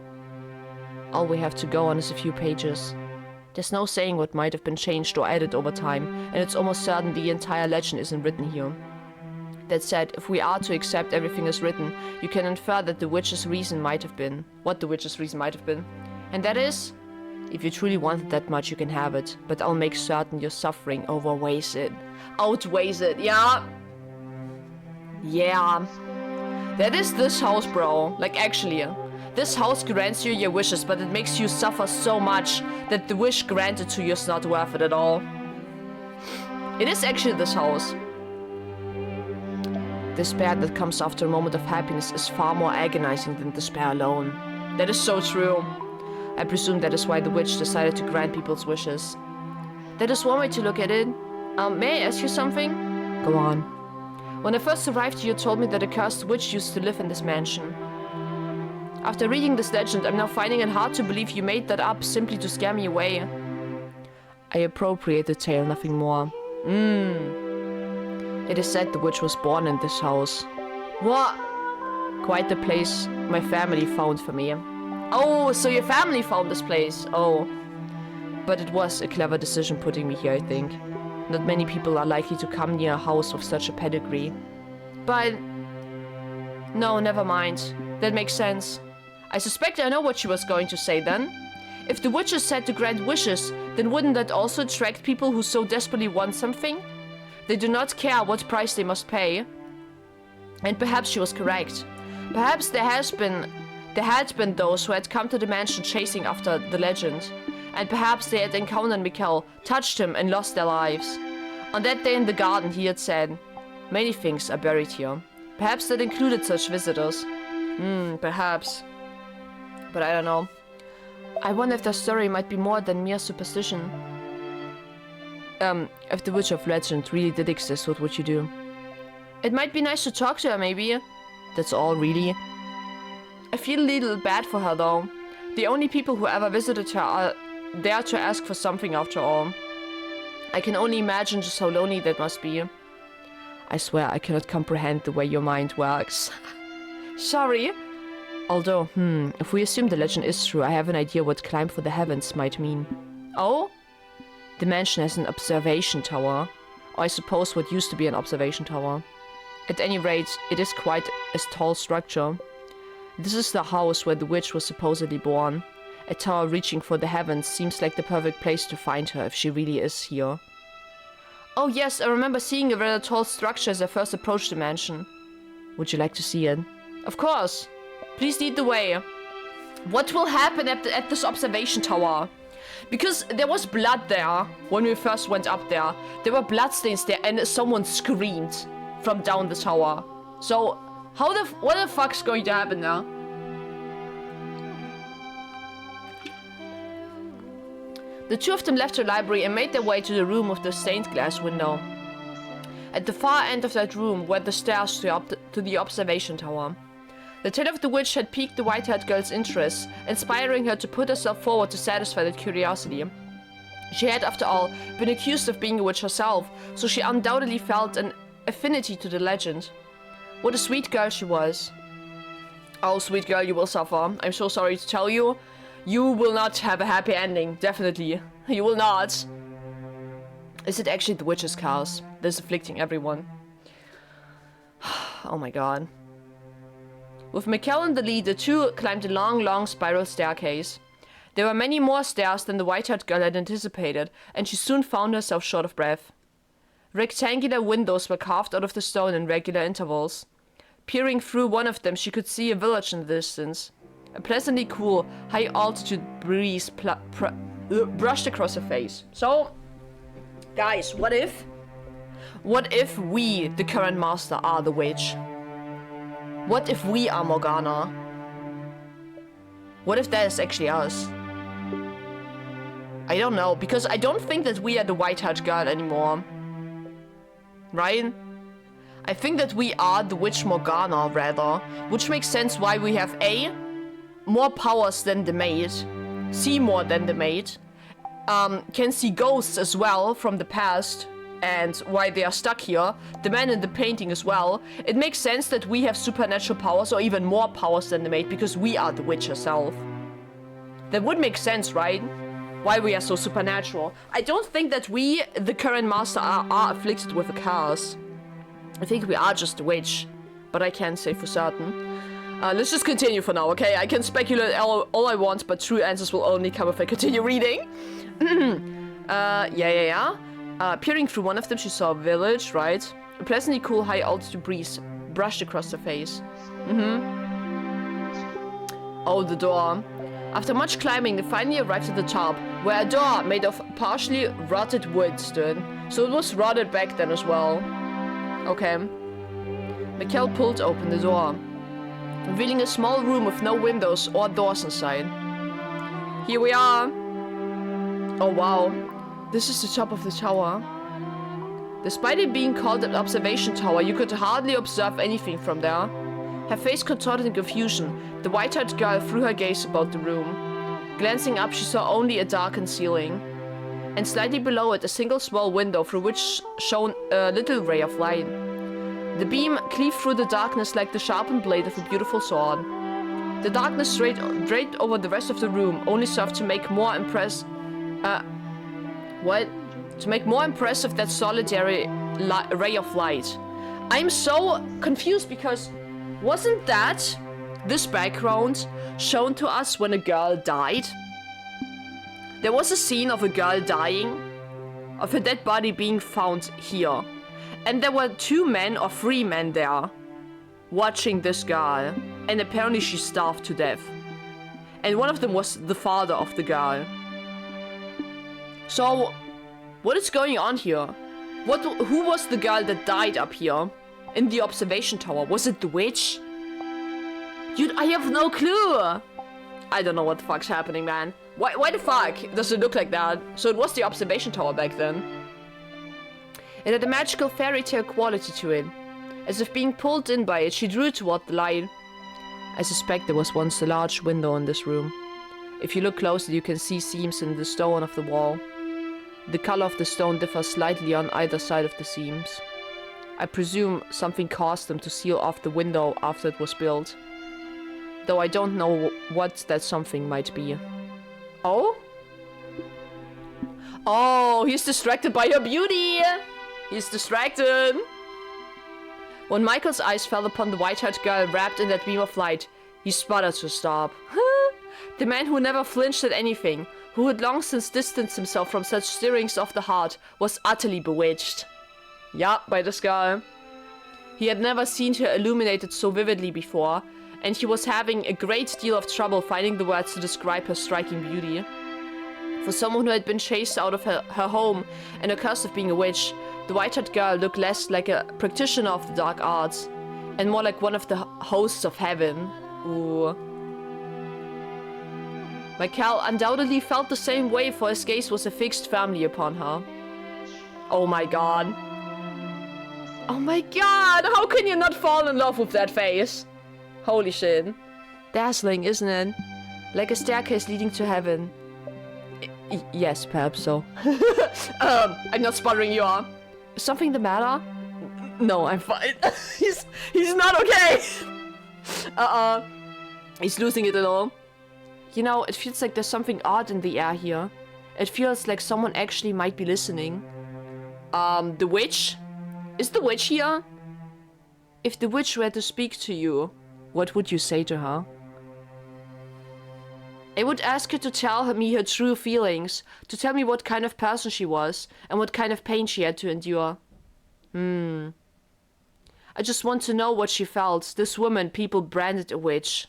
All we have to go on is a few pages. There's no saying what might have been changed or added over time, and it's almost certain the entire legend isn't written here. That said, if we are to accept everything as written, you can infer that the witch's reason might have been. What the witch's reason might have been. And that is, if you truly want it that much, you can have it. But I'll make certain your suffering outweighs it. Yeah. Yeah. That is this house, bro. Like, actually. This house grants you your wishes, but it makes you suffer so much that the wish granted to you is not worth it at all. It is actually this house. Despair that comes after a moment of happiness is far more agonizing than despair alone. That is so true. I presume that is why the witch decided to grant people's wishes. That is one way to look at it. May I ask you something? Go on. When I first arrived here, you told me that a cursed witch used to live in this mansion. After reading this legend, I'm now finding it hard to believe you made that up simply to scare me away. I appropriate the tale, nothing more. It is said the witch was born in this house. What? Quite the place my family found for me. Oh, so your family found this place. Oh. But it was a clever decision putting me here, I think. Not many people are likely to come near a house of such a pedigree. But... no, never mind. That makes sense. I suspect I know what she was going to say then. If the witch is said to grant wishes, then wouldn't that also attract people who so desperately want something? They do not care what price they must pay. And perhaps she was correct. Perhaps there had been those who had come to the mansion chasing after the legend. And perhaps they had encountered Mikkel, touched him, and lost their lives. On that day in the garden, he had said, "Many things are buried here." Perhaps that included such visitors. Perhaps. But I don't know. I wonder if their story might be more than mere superstition. If the witch of legend really did exist, what would you do? It might be nice to talk to her, maybe. That's all, really. I feel a little bad for her, though. The only people who ever visited her are there to ask for something, after all. I can only imagine just how lonely that must be. I swear I cannot comprehend the way your mind works. Sorry. Although, if we assume the legend is true, I have an idea what climb for the heavens might mean. Oh? The mansion has an observation tower. Or I suppose what used to be an observation tower. At any rate, it is quite a tall structure. This is the house where the witch was supposedly born. A tower reaching for the heavens seems like the perfect place to find her if she really is here. Oh yes, I remember seeing a rather tall structure as I first approached the mansion. Would you like to see it? Of course! Please lead the way. What will happen at this observation tower? Because there was blood there when we first went up there. There were bloodstains there and someone screamed from down the tower. So, what the fuck's going to happen now? The two of them left the library and made their way to the room with the stained glass window. At the far end of that room were the stairs to the observation tower. The tale of the witch had piqued the white-haired girl's interest, inspiring her to put herself forward to satisfy that curiosity. She had, after all, been accused of being a witch herself, so she undoubtedly felt an affinity to the legend. What a sweet girl she was. Oh, sweet girl, you will suffer. I'm so sorry to tell you. You will not have a happy ending, definitely. You will not. Is it actually the witch's curse that is afflicting everyone? Oh my god. With Mikkel in the lead, the two climbed a long spiral staircase. There were many more stairs than the white-haired girl had anticipated, and she soon found herself short of breath. Rectangular windows were carved out of the stone in regular intervals. Peering through one of them, she could see a village in the distance. A pleasantly cool, high-altitude breeze brushed across her face. So, guys, what if? What if we, the current master, are the witch? What if we are Morgana? What if that is actually us? I don't know, because I don't think that we are the white-haired girl anymore. Right? I think that we are the witch Morgana, rather. Which makes sense why we have A, more powers than the maid, see more than the maid, can see ghosts as well from the past, and why they are stuck here, the man in the painting as well. It makes sense that we have supernatural powers or even more powers than the maid because we are the witch herself. That would make sense, right? Why we are so supernatural. I don't think that we, the current master, are afflicted with a curse. I think we are just the witch, but I can't say for certain. Let's just continue for now, okay? I can speculate all I want, but true answers will only come if I continue reading. Peering through one of them, she saw a village, right? A pleasantly cool, high-altitude breeze brushed across her face. Oh, the door. After much climbing, they finally arrived at the top, where a door made of partially rotted wood stood. So it was rotted back then as well. Okay. Mikkel pulled open the door, revealing a small room with no windows or doors inside. Here we are. Oh wow, this is the top of the tower. Despite it being called an observation tower, you could hardly observe anything from there. Her face contorted in confusion, the white-haired girl threw her gaze about the room. Glancing up, she saw only a darkened ceiling, and slightly below it a single small window through which shone a little ray of light. The beam cleaved through the darkness like the sharpened blade of a beautiful sword. The darkness draped over the rest of the room only served to make more impressive that solitary ray of light. I'm so confused because wasn't this background shown to us when a girl died? There was a scene of a girl dying, of her dead body being found here. And there were 2 men or 3 men there watching this girl. And apparently she starved to death. And one of them was the father of the girl. So, what is going on here? Who was the girl that died up here in the observation tower? Was it the witch? Dude, I have no clue. I don't know what the fuck's happening, man. Why the fuck does it look like that? So it was the observation tower back then. It had a magical fairy tale quality to it. As if being pulled in by it, she drew toward the light. I suspect there was once a large window in this room. If you look closely, you can see seams in the stone of the wall. The color of the stone differs slightly on either side of the seams. I presume something caused them to seal off the window after it was built. Though I don't know what that something might be. Oh? Oh, he's distracted by her beauty! He's distracted! When Michael's eyes fell upon the white-haired girl wrapped in that beam of light, he sputtered to stop. The man who never flinched at anything, who had long since distanced himself from such stirrings of the heart, was utterly bewitched. Yeah, by this girl. He had never seen her illuminated so vividly before, and he was having a great deal of trouble finding the words to describe her striking beauty. For someone who had been chased out of her home and accused of being a witch, the white-haired girl looked less like a practitioner of the dark arts, and more like one of the hosts of heaven. Ooh. Michael undoubtedly felt the same way, for his gaze was affixed firmly upon her. Oh my god. Oh my god, how can you not fall in love with that face? Holy shit. Dazzling, isn't it? Like a staircase leading to heaven. Yes, perhaps so. I'm not sputtering you off. Is something the matter? No, I'm fine. He's not okay. He's losing it at all. You know, it feels like there's something odd in the air here. It feels like someone actually might be listening. The witch? Is the witch here? If the witch were to speak to you, what would you say to her? I would ask her to tell me her true feelings, to tell me what kind of person she was, and what kind of pain she had to endure. I just want to know what she felt, this woman people branded a witch.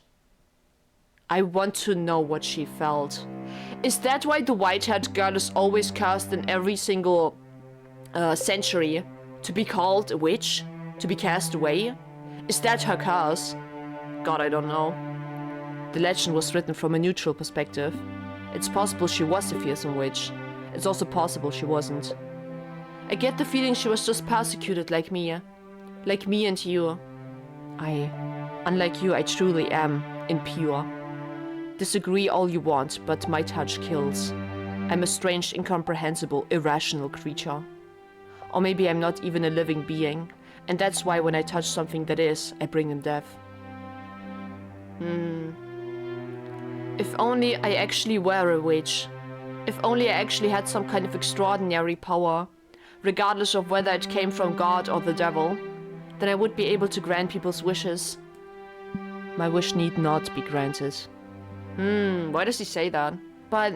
I want to know what she felt. Is that why the white-haired girl is always cursed in every single century? To be called a witch? To be cast away? Is that her curse? God, I don't know. The legend was written from a neutral perspective. It's possible she was a fearsome witch. It's also possible she wasn't. I get the feeling she was just persecuted like me. Like me and you. Unlike you, I truly am impure. Disagree all you want, but my touch kills. I'm a strange, incomprehensible, irrational creature. Or maybe I'm not even a living being, and that's why when I touch something that is, I bring them death. If only I actually were a witch. If only I actually had some kind of extraordinary power, regardless of whether it came from God or the devil, then I would be able to grant people's wishes. My wish need not be granted. Why does he say that? But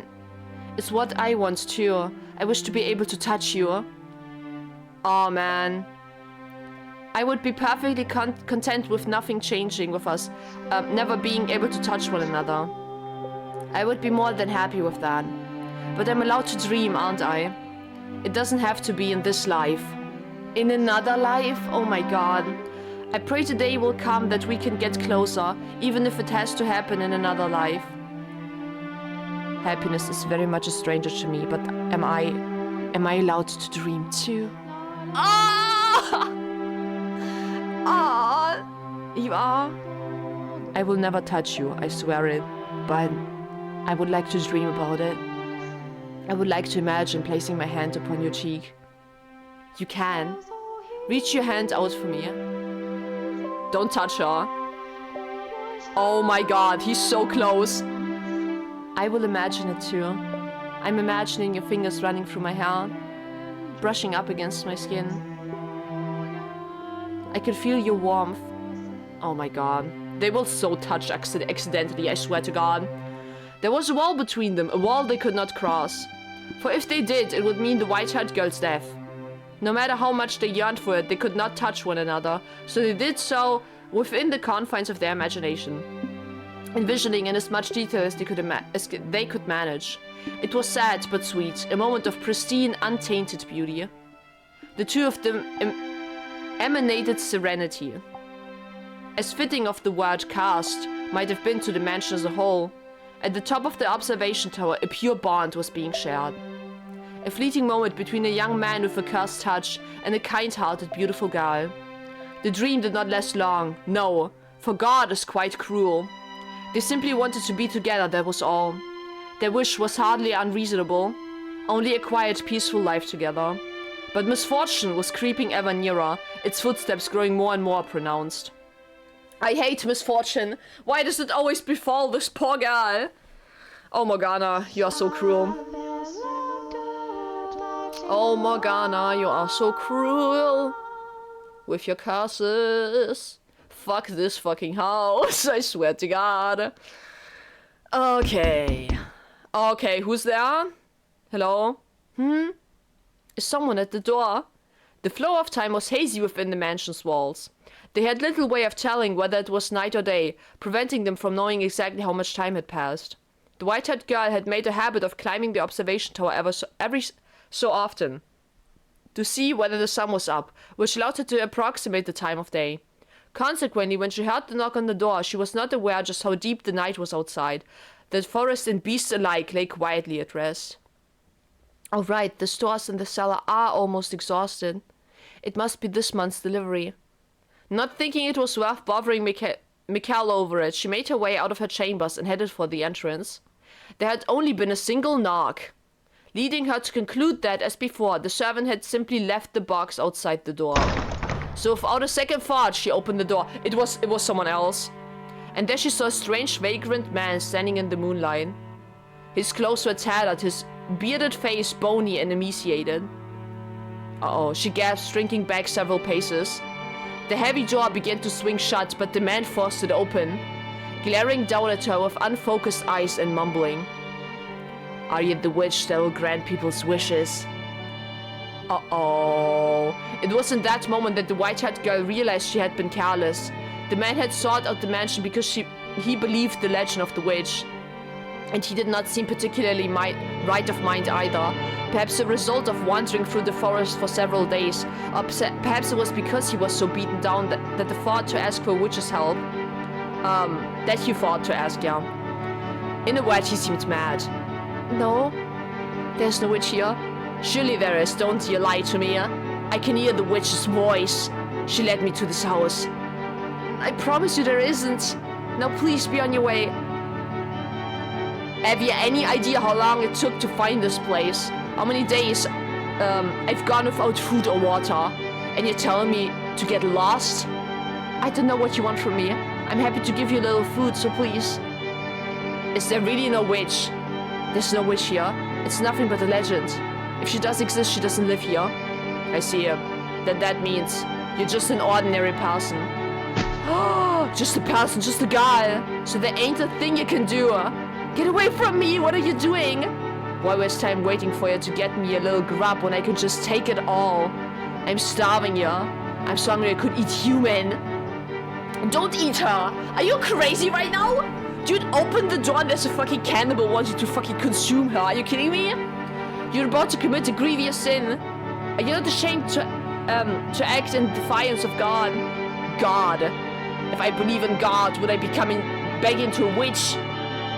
it's what I want too. I wish to be able to touch you. Oh man. I would be perfectly content with nothing changing with us, never being able to touch one another. I would be more than happy with that. But I'm allowed to dream, aren't I? It doesn't have to be in this life. In another life? Oh my god. I pray the day will come that we can get closer, even if it has to happen in another life. Happiness is very much a stranger to me, but am I allowed to dream too? Ah! Ah! You are? I will never touch you, I swear it, but I would like to dream about it. I would like to imagine placing my hand upon your cheek. You can. Reach your hand out for me. Don't touch her. Oh my god, he's so close. I will imagine it too. I'm imagining your fingers running through my hair, brushing up against my skin. I can feel your warmth. Oh my god. They will so touch accidentally, I swear to god. There was a wall between them, a wall they could not cross. For if they did, it would mean the white-haired girl's death. No matter how much they yearned for it, they could not touch one another, so they did so within the confines of their imagination, envisioning in as much detail as they could manage. It was sad but sweet, a moment of pristine, untainted beauty. The two of them emanated serenity. As fitting of the word cast might have been to the mansion as a whole, at the top of the observation tower a pure bond was being shared. A fleeting moment between a young man with a cursed touch and a kind-hearted, beautiful girl. The dream did not last long, no, for God is quite cruel. They simply wanted to be together, that was all. Their wish was hardly unreasonable, only a quiet, peaceful life together. But misfortune was creeping ever nearer, its footsteps growing more and more pronounced. I hate misfortune. Why does it always befall this poor girl? Oh, Morgana, you are so cruel. Oh, Morgana, you are so cruel. With your curses. Fuck this fucking house, I swear to god. Okay. Okay, who's there? Hello? Is someone at the door? The flow of time was hazy within the mansion's walls. They had little way of telling whether it was night or day, preventing them from knowing exactly how much time had passed. The white-haired girl had made a habit of climbing the observation tower every so often, to see whether the sun was up, which allowed her to approximate the time of day. Consequently, when she heard the knock on the door, she was not aware just how deep the night was outside, that forest and beasts alike lay quietly at rest. Oh right, the stores in the cellar are almost exhausted. It must be this month's delivery. Not thinking it was worth bothering Mikkel over it, she made her way out of her chambers and headed for the entrance. There had only been a single knock, leading her to conclude that, as before, the servant had simply left the box outside the door. So without a second thought, she opened the door. It was someone else. And there she saw a strange, vagrant man standing in the moonlight. His clothes were tattered, his bearded face bony and emaciated. Uh-oh, she gasped, shrinking back several paces. The heavy door began to swing shut, but the man forced it open, glaring down at her with unfocused eyes and mumbling. Are you the witch that will grant people's wishes? Uh-oh. It was in that moment that the white-haired girl realized she had been careless. The man had sought out the mansion because he believed the legend of the witch. And he did not seem particularly right of mind either. Perhaps a result of wandering through the forest for several days. Or perhaps it was because he was so beaten down that the thought to ask for a witch's help. That he thought to ask, yeah. In a word, he seemed mad. No, there's no witch here. Surely there is, don't you lie to me. I can hear the witch's voice. She led me to this house. I promise you there isn't. Now please be on your way. Have you any idea how long it took to find this place? How many days I've gone without food or water? And you're telling me to get lost? I don't know what you want from me. I'm happy to give you a little food, so please. Is there really no witch? There's no witch here. It's nothing but a legend. If she does exist, she doesn't live here. I see. Then that means you're just an ordinary person. Just a person, just a guy. So there ain't a thing you can do. Get away from me! What are you doing? Why waste time waiting for you to get me a little grub when I could just take it all? I'm starving you. I'm so hungry I could eat human. Don't eat her! Are you crazy right now? Dude, open the door and there's a fucking cannibal wanting to fucking consume her. Are you kidding me? You're about to commit a grievous sin. Are you not ashamed to act in defiance of God? God. If I believe in God, would I be coming back into a witch?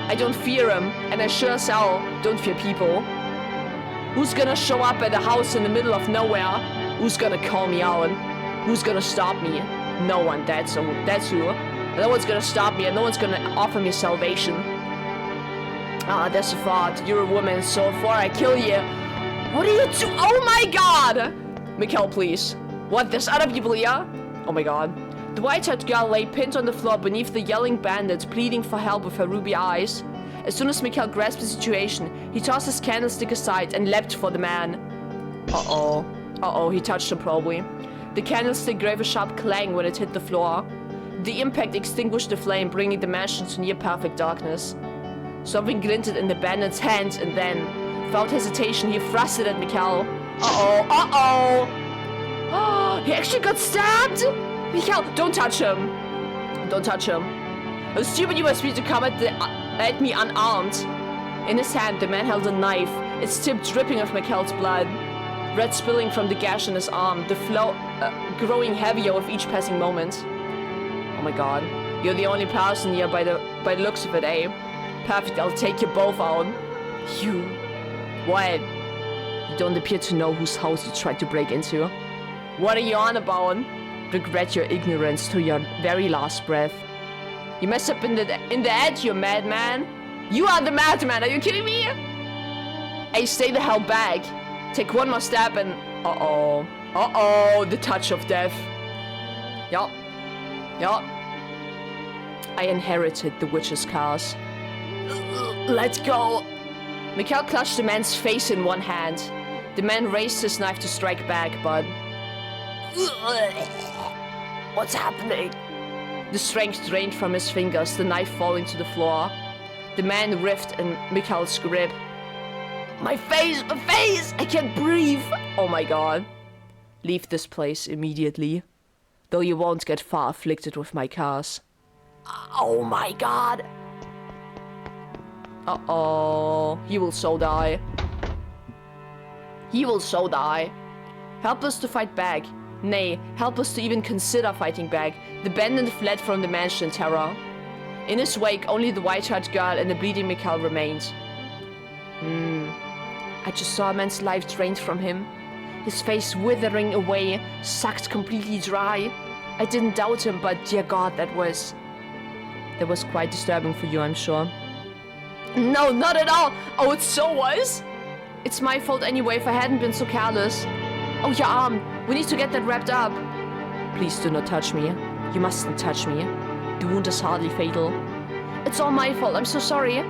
I don't fear him, and I sure as hell don't fear people. Who's gonna show up at a house in the middle of nowhere? Who's gonna call me out? Who's gonna stop me? No one, that's who. No one's gonna stop me, and no one's gonna offer me salvation. That's a thought. You're a woman, so before I kill you... What are you doing? Oh my god! Mikkel, please. What, there's other people here? Oh my god. The white-haired girl lay pinned on the floor beneath the yelling bandit, pleading for help with her ruby eyes. As soon as Mikhail grasped the situation, he tossed his candlestick aside and leapt for the man. Uh-oh. Uh-oh, he touched him probably. The candlestick gave a sharp clang when it hit the floor. The impact extinguished the flame, bringing the mansion to near-perfect darkness. Something glinted in the bandit's hand, and then, without hesitation, he thrust it at Mikhail. Uh-oh, uh-oh! He actually got stabbed? Mikhail, don't touch him. Don't touch him. How stupid you must be to come at me unarmed. In his hand, the man held a knife, its tip dripping of Mikhail's blood. Red spilling from the gash in his arm, the flow growing heavier with each passing moment. Oh my god. You're the only person here by the looks of it, eh? Perfect, I'll take you both out. You... What? You don't appear to know whose house you tried to break into. What are you on about? Regret your ignorance to your very last breath. You messed up in the head, you madman. You are the madman, are you kidding me? Hey, stay the hell back. Take one more step and... Uh-oh. Uh-oh, the touch of death. Yup. Yup. I inherited the witch's curse. Let's go. Mikhail clutched the man's face in one hand. The man raised his knife to strike back, but... What's happening? The strength drained from his fingers, the knife falling to the floor. The man writhed in Mikhail's grip. My face! My face! I can't breathe! Oh my god. Leave this place immediately. Though you won't get far afflicted with my curse. Oh my god! Uh-oh. He will so die. He will so die. Helpless to fight back. Nay, helpless to even consider fighting back, the bandit fled from the mansion in terror. In his wake, only the white-haired girl and the bleeding Mikhail remained. I just saw a man's life drained from him. His face withering away, sucked completely dry. I didn't doubt him, but dear god, that was quite disturbing for you, I'm sure. No, not at all! Oh, it so was? It's my fault anyway if I hadn't been so careless. Oh, your arm! We need to get that wrapped up. Please do not touch me. You mustn't touch me. The wound is hardly fatal. It's all my fault, I'm so sorry.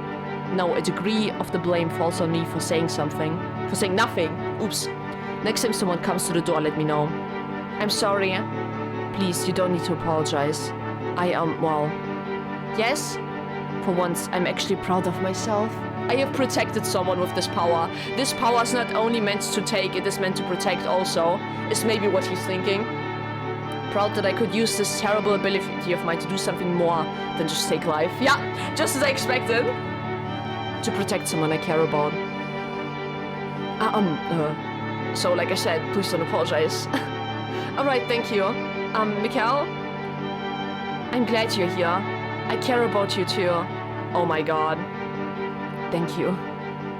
No, a degree of the blame falls on me for saying something. For saying nothing. Oops. Next time someone comes to the door, let me know. I'm sorry. Please, you don't need to apologize. Well... Yes? For once, I'm actually proud of myself. I have protected someone with this power. This power is not only meant to take, it is meant to protect also. Is maybe what he's thinking. Proud that I could use this terrible ability of mine to do something more than just take life. Yeah, just as I expected. To protect someone I care about. So like I said, please don't apologize. Alright, thank you. Mikhail? I'm glad you're here. I care about you too. Oh my god. Thank you.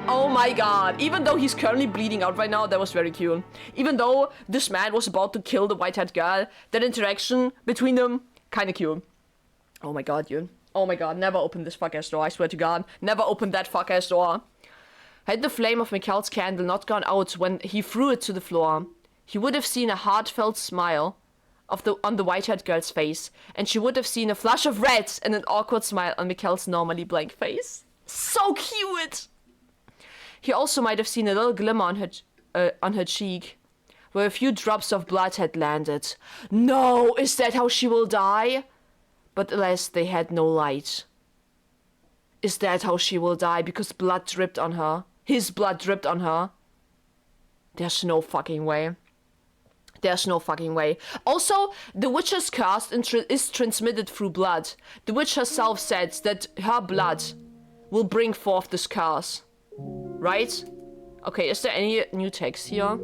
Oh my god. Even though he's currently bleeding out right now, that was very cute. Even though this man was about to kill the white-haired girl, that interaction between them, kinda cute. Oh my god, dude. Oh my god, never open this fuck-ass door, I swear to god. Never open that fuck-ass door. Had the flame of Mikhail's candle not gone out when he threw it to the floor, he would have seen a heartfelt smile on the white-haired girl's face, and she would have seen a flush of red and an awkward smile on Mikhail's normally blank face. So cute! He also might have seen a little glimmer on her cheek, where a few drops of blood had landed. No, is that how she will die? But alas, they had no light. Is that how she will die? Because blood dripped on her. His blood dripped on her. There's no fucking way. There's no fucking way. Also, the witch's curse is transmitted through blood. The witch herself said that her blood will bring forth this curse. Right? Okay, is there any new text here?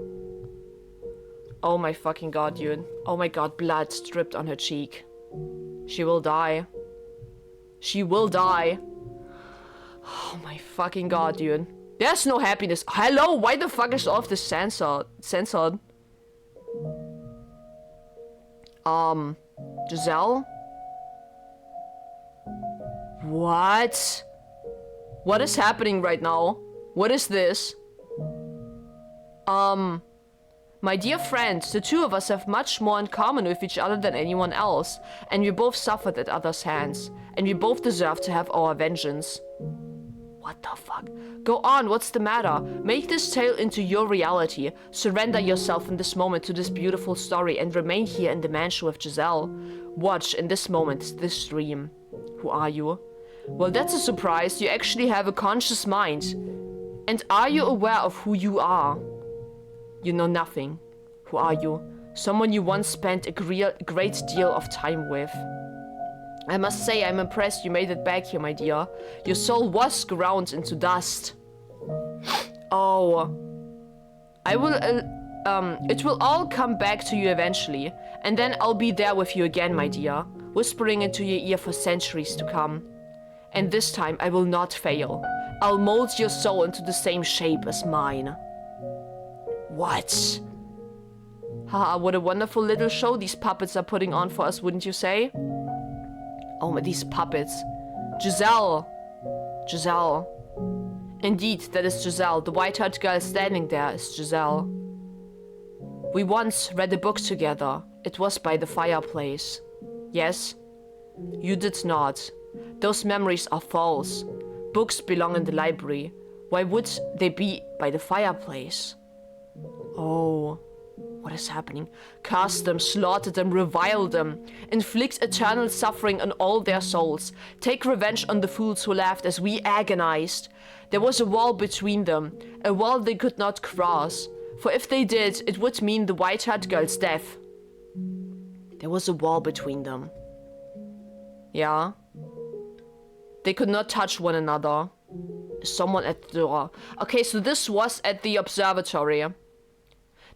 Oh my fucking god, dude. Oh my god, blood dripped on her cheek. She will die. She will die. Oh my fucking god, dude. There's no happiness. Hello, why the fuck is all of this censored? Giselle? What? What is happening right now? What is this? My dear friend, the two of us have much more in common with each other than anyone else, and we both suffered at others' hands, and we both deserve to have our vengeance. What the fuck? Go on, what's the matter? Make this tale into your reality. Surrender yourself in this moment to this beautiful story and remain here in the mansion with Giselle. Watch in this moment, this dream. Who are you? Well, that's a surprise. You actually have a conscious mind. And are you aware of who you are? You know nothing. Who are you? Someone you once spent a great deal of time with. I must say, I'm impressed you made it back here, my dear. Your soul was ground into dust. Oh. I will, it will all come back to you eventually. And then I'll be there with you again, my dear. Whispering into your ear for centuries to come. And this time, I will not fail. I'll mold your soul into the same shape as mine. What? Haha, what a wonderful little show these puppets are putting on for us, wouldn't you say? Oh, these puppets. Giselle. Giselle. Indeed, that is Giselle. The white-haired girl standing there is Giselle. We once read a book together. It was by the fireplace. Yes? You did not. Those memories are false. Books belong in the library. Why would they be by the fireplace? Oh. What is happening? Curse them, slaughter them, revile them. Inflict eternal suffering on all their souls. Take revenge on the fools who laughed as we agonized. There was a wall between them, a wall they could not cross. For if they did, it would mean the white-haired girl's death. There was a wall between them. Yeah. They could not touch one another. Someone at the door. Okay, so this was at the observatory.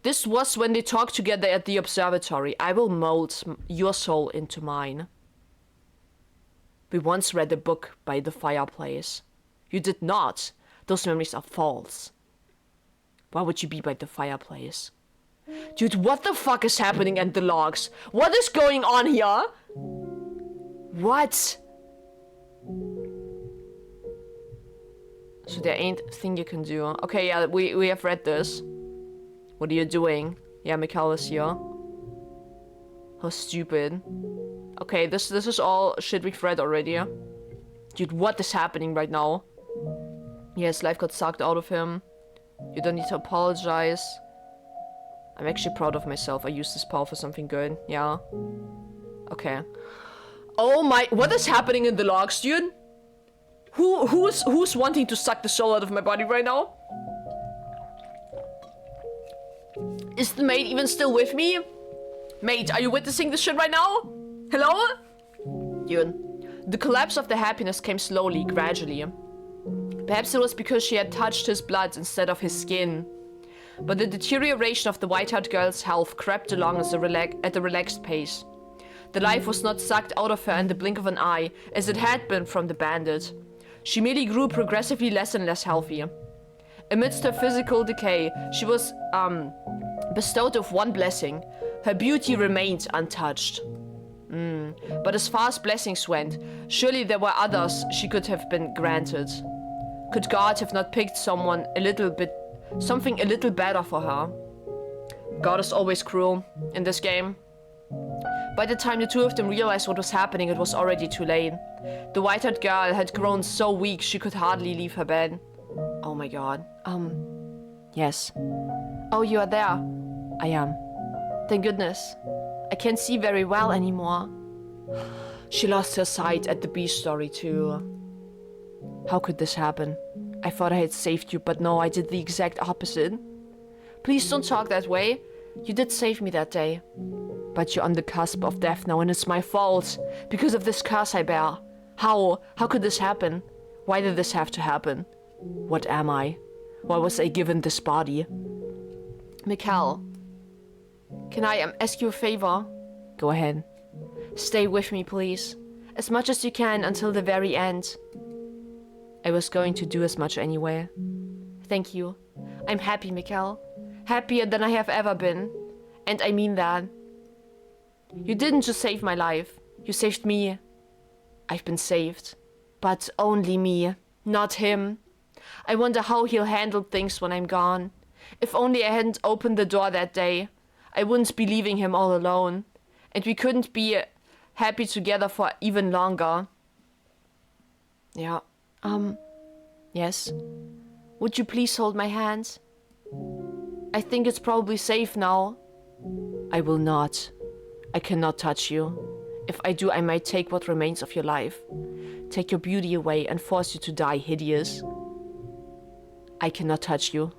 This was when they talked together at the observatory. I will mold your soul into mine. We once read a book by the fireplace. You did not. Those memories are false. Why would you be by the fireplace? Dude, what the fuck is happening at the logs? What is going on here? What? So there ain't a thing you can do. Okay, yeah, we have read this. What are you doing? Yeah, Mikhail is here. How stupid. Okay, this is all shit we've read already. Dude, what is happening right now? Yes, life got sucked out of him. You don't need to apologize. I'm actually proud of myself. I used this power for something good. Yeah. Okay. Oh my, what is happening in the logs, dude? Who's wanting to suck the soul out of my body right now? Is the mate even still with me? Mate, are you witnessing this shit right now? Hello? Dude. The collapse of the happiness came slowly, gradually. Perhaps it was because she had touched his blood instead of his skin. But the deterioration of the white-haired girl's health crept along at a relaxed pace. The life was not sucked out of her in the blink of an eye, as it had been from the bandit. She merely grew progressively less and less healthy. Amidst her physical decay, she was bestowed with one blessing. Her beauty remained untouched. But as far as blessings went, surely there were others she could have been granted. Could God have not picked something a little better for her? God is always cruel in this game. By the time the two of them realized what was happening, it was already too late. The white-haired girl had grown so weak she could hardly leave her bed. Oh my god. Yes. Oh, you are there. I am. Thank goodness. I can't see very well anymore. She lost her sight at the beast story too. How could this happen? I thought I had saved you, but no, I did the exact opposite. Please don't talk that way. You did save me that day. But you're on the cusp of death now, and it's my fault. Because of this curse I bear. How? How could this happen? Why did this have to happen? What am I? Why was I given this body? Mikhail, can I ask you a favor? Go ahead. Stay with me, please. As much as you can until the very end. I was going to do as much anyway. Thank you. I'm happy, Mikhail. Happier than I have ever been. And I mean that. You didn't just save my life. You saved me. I've been saved. But only me. Not him. I wonder how he'll handle things when I'm gone. If only I hadn't opened the door that day, I wouldn't be leaving him all alone. And we couldn't be happy together for even longer. Yeah, yes. Would you please hold my hand? I think it's probably safe now. I will not. I cannot touch you. If I do, I might take what remains of your life. Take your beauty away and force you to die hideous. I cannot touch you.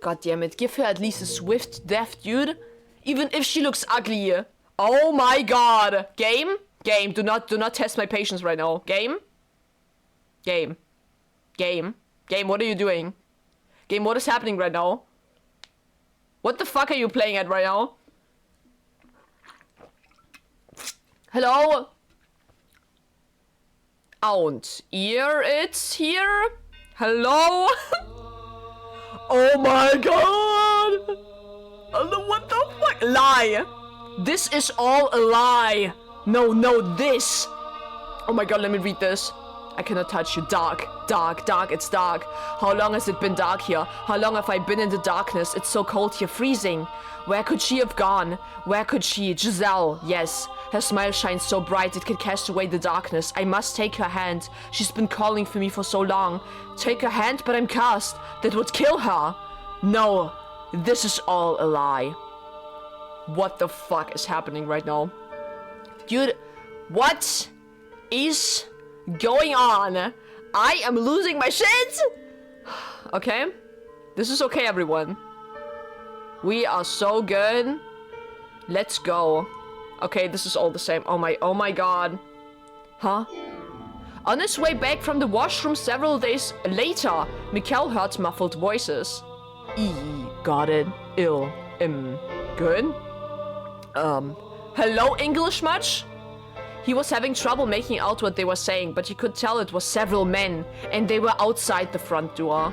God damn it. Give her at least a swift death, dude. Even if she looks ugly. Oh my god. Game? Game. Do not test my patience right now. Game? Game. Game. Game, what are you doing? Game, what is happening right now? What the fuck are you playing at right now? Hello? And here it's here? Hello? Oh my god! What the fuck? Lie! This is all a lie! No, this! Oh my god, let me read this. I cannot touch you. Dark, it's dark. How long has it been dark here? How long have I been in the darkness? It's so cold here, freezing. Where could she have gone? Where could she? Giselle, yes. Her smile shines so bright it can cast away the darkness. I must take her hand. She's been calling for me for so long. Take her hand, but I'm cursed. That would kill her. No, this is all a lie. What the fuck is happening right now? Dude, what is going on? I am losing my shit. Okay, this is okay, everyone. We are so good. Let's go. Okay, this is all the same. Oh my god. Huh? On his way back from the washroom several days later, Mikkel heard muffled voices. Got it. Ill. Good. Hello, English much? He was having trouble making out what they were saying, but he could tell it was several men, and they were outside the front door.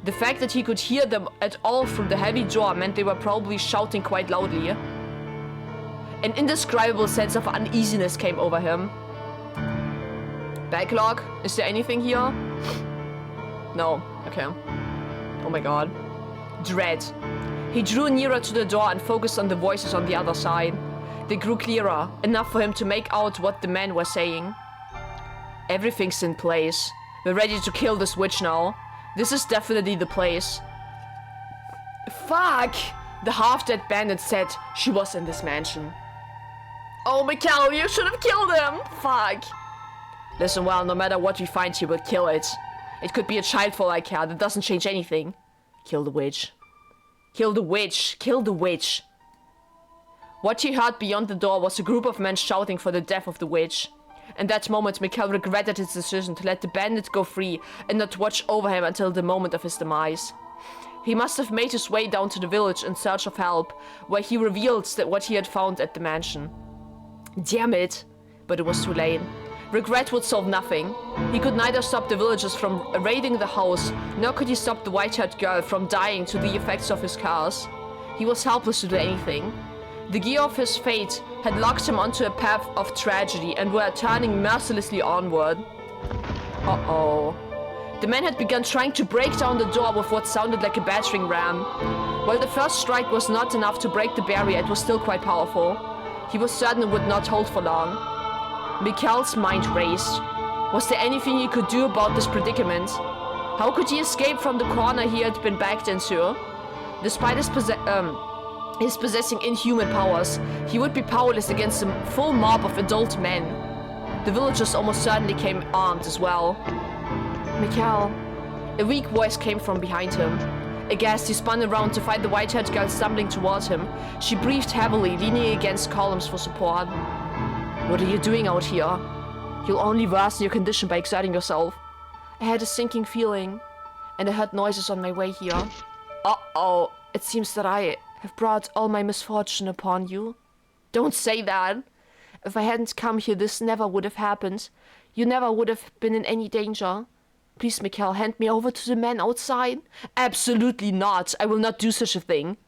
The fact that he could hear them at all through the heavy door meant they were probably shouting quite loudly. An indescribable sense of uneasiness came over him. Backlog? Is there anything here? No. Okay. Oh my god. Dread. He drew nearer to the door and focused on the voices on the other side. They grew clearer, enough for him to make out what the men were saying. Everything's in place. We're ready to kill this witch now. This is definitely the place. Fuck! The half-dead bandit said she was in this mansion. Oh, Mikkel, you should have killed him! Fuck. Listen, well, no matter what we find, he will kill it. It could be a child for all I care. That doesn't change anything. Kill the witch. Kill the witch. Kill the witch. What he heard beyond the door was a group of men shouting for the death of the witch. In that moment, Mikkel regretted his decision to let the bandit go free and not watch over him until the moment of his demise. He must have made his way down to the village in search of help, where he revealed that what he had found at the mansion. Damn it! But it was too late. Regret would solve nothing. He could neither stop the villagers from raiding the house, nor could he stop the white-haired girl from dying to the effects of his curse. He was helpless to do anything. The gear of his fate had locked him onto a path of tragedy and were turning mercilessly onward. Uh-oh. The men had begun trying to break down the door with what sounded like a battering ram. While the first strike was not enough to break the barrier, it was still quite powerful. He was certain it would not hold for long. Mikkel's mind raced. Was there anything he could do about this predicament? How could he escape from the corner he had been backed into? Despite his possessing inhuman powers, he would be powerless against a full mob of adult men. The villagers almost certainly came armed as well. Mikkel. A weak voice came from behind him. Aghast, he spun around to find the white-haired girl stumbling towards him. She breathed heavily, leaning against columns for support. What are you doing out here? You'll only worsen your condition by exerting yourself. I had a sinking feeling, and I heard noises on my way here. Uh-oh. It seems that I have brought all my misfortune upon you. Don't say that. If I hadn't come here, this never would have happened. You never would have been in any danger. Please, Mikkel, hand me over to the men outside. Absolutely not. I will not do such a thing.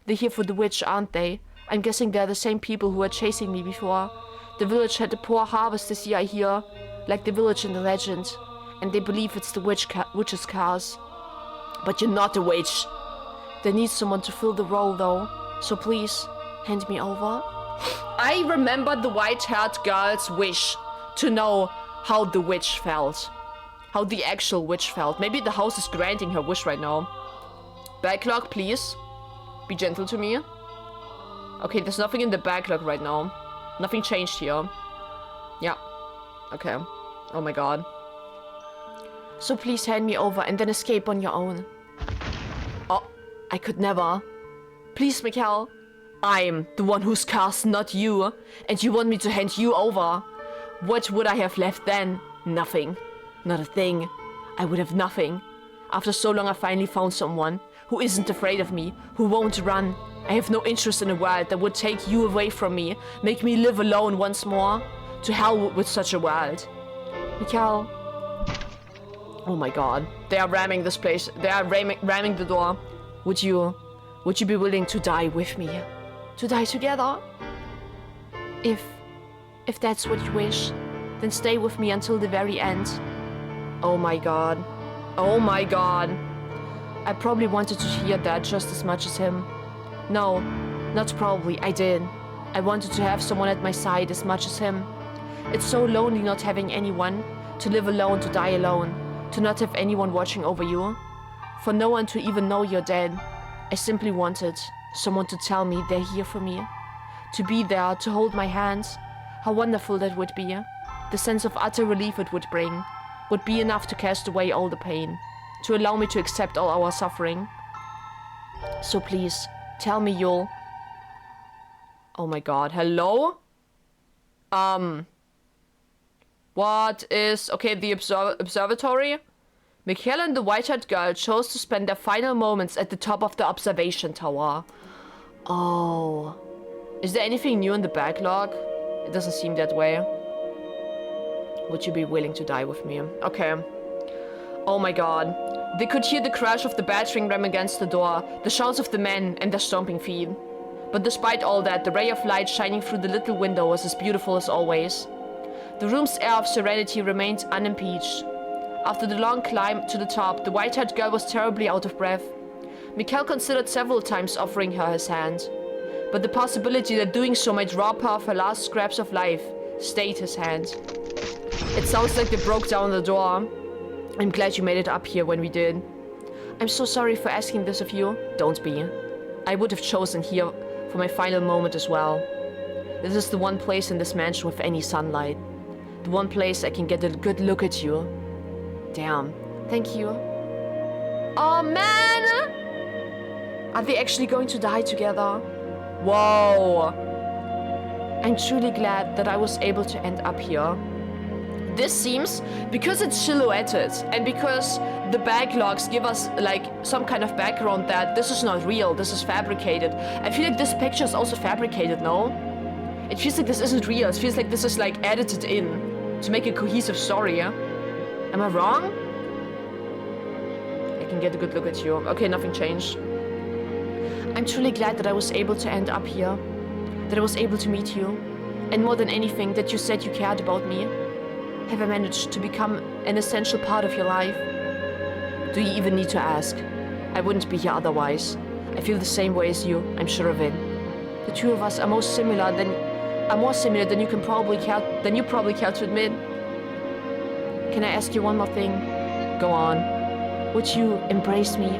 They're here for the witch, aren't they? I'm guessing they're the same people who were chasing me before. The village had a poor harvest this year, I hear. Like the village in the legend. And they believe it's the witch's curse. But you're not a witch. They need someone to fill the role though. So please, hand me over. I remember the white-haired girl's wish to know how the witch felt. How the actual witch felt. Maybe the house is granting her wish right now. Backlog, please. Be gentle to me. Okay, there's nothing in the backlog right now. Nothing changed here. Yeah. Okay. Oh my god. So please hand me over and then escape on your own. Oh, I could never. Please, Mikkel. I'm the one who's cursed, not you. And you want me to hand you over. What would I have left then? Nothing. Not a thing. I would have nothing. After so long I finally found someone who isn't afraid of me, who won't run. I have no interest in a world that would take you away from me, make me live alone once more. To hell with such a world. Mikkel. Oh my god. They are ramming this place. They are ramming the door. Would you be willing to die with me? To die together? If that's what you wish, then stay with me until the very end. Oh my god. Oh my god. I probably wanted to hear that just as much as him. No, not probably, I did. I wanted to have someone at my side as much as him. It's so lonely not having anyone, to live alone, to die alone, to not have anyone watching over you. For no one to even know you're dead. I simply wanted someone to tell me they're here for me. To be there, to hold my hand. How wonderful that would be. The sense of utter relief it would bring would be enough to cast away all the pain, to allow me to accept all our suffering. So please, tell me you'll... Oh my god, hello? What is... Okay, the observatory? Mikkel and the white-haired girl chose to spend their final moments at the top of the observation tower. Oh. Is there anything new in the backlog? It doesn't seem that way. Would you be willing to die with me? Okay. Oh my god. They could hear the crash of the battering ram against the door, the shouts of the men, and their stomping feet. But despite all that, the ray of light shining through the little window was as beautiful as always. The room's air of serenity remained unimpeached. After the long climb to the top, the white-haired girl was terribly out of breath. Mikkel considered several times offering her his hand, but the possibility that doing so might rob her of her last scraps of life stayed his hand. It sounds like they broke down the door. I'm glad you made it up here when we did. I'm so sorry for asking this of you. Don't be. I would have chosen here for my final moment as well. This is the one place in this mansion with any sunlight. The one place I can get a good look at you. Damn. Thank you. Oh man! Are they actually going to die together? Whoa. I'm truly glad that I was able to end up here. This seems, because it's silhouetted and because the backlogs give us like some kind of background that this is not real, this is fabricated. I feel like this picture is also fabricated, no? It feels like this isn't real. It feels like this is like edited in to make a cohesive story, yeah? Am I wrong? I can get a good look at you. Okay, nothing changed. I'm truly glad that I was able to end up here. That I was able to meet you. And more than anything, that you said you cared about me. Have I managed to become an essential part of your life? Do you even need to ask? I wouldn't be here otherwise. I feel the same way as you, I'm sure of it. The two of us are more similar than you probably care to admit. Can I ask you one more thing? Go on. Would you embrace me?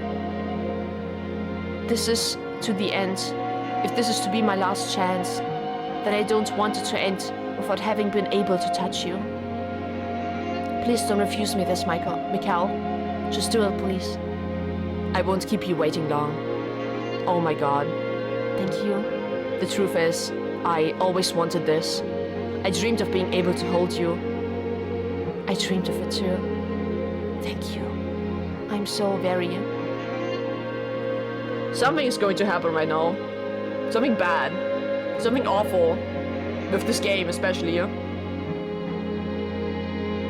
This is to the end. If this is to be my last chance, then I don't want it to end without having been able to touch you. Please don't refuse me this, Mikkel. Just do it, please. I won't keep you waiting long. Oh my god. Thank you. The truth is, I always wanted this. I dreamed of being able to hold you. I dreamed of it too. Thank you. I'm so very... Something is going to happen right now. Something bad. Something awful. With this game, especially.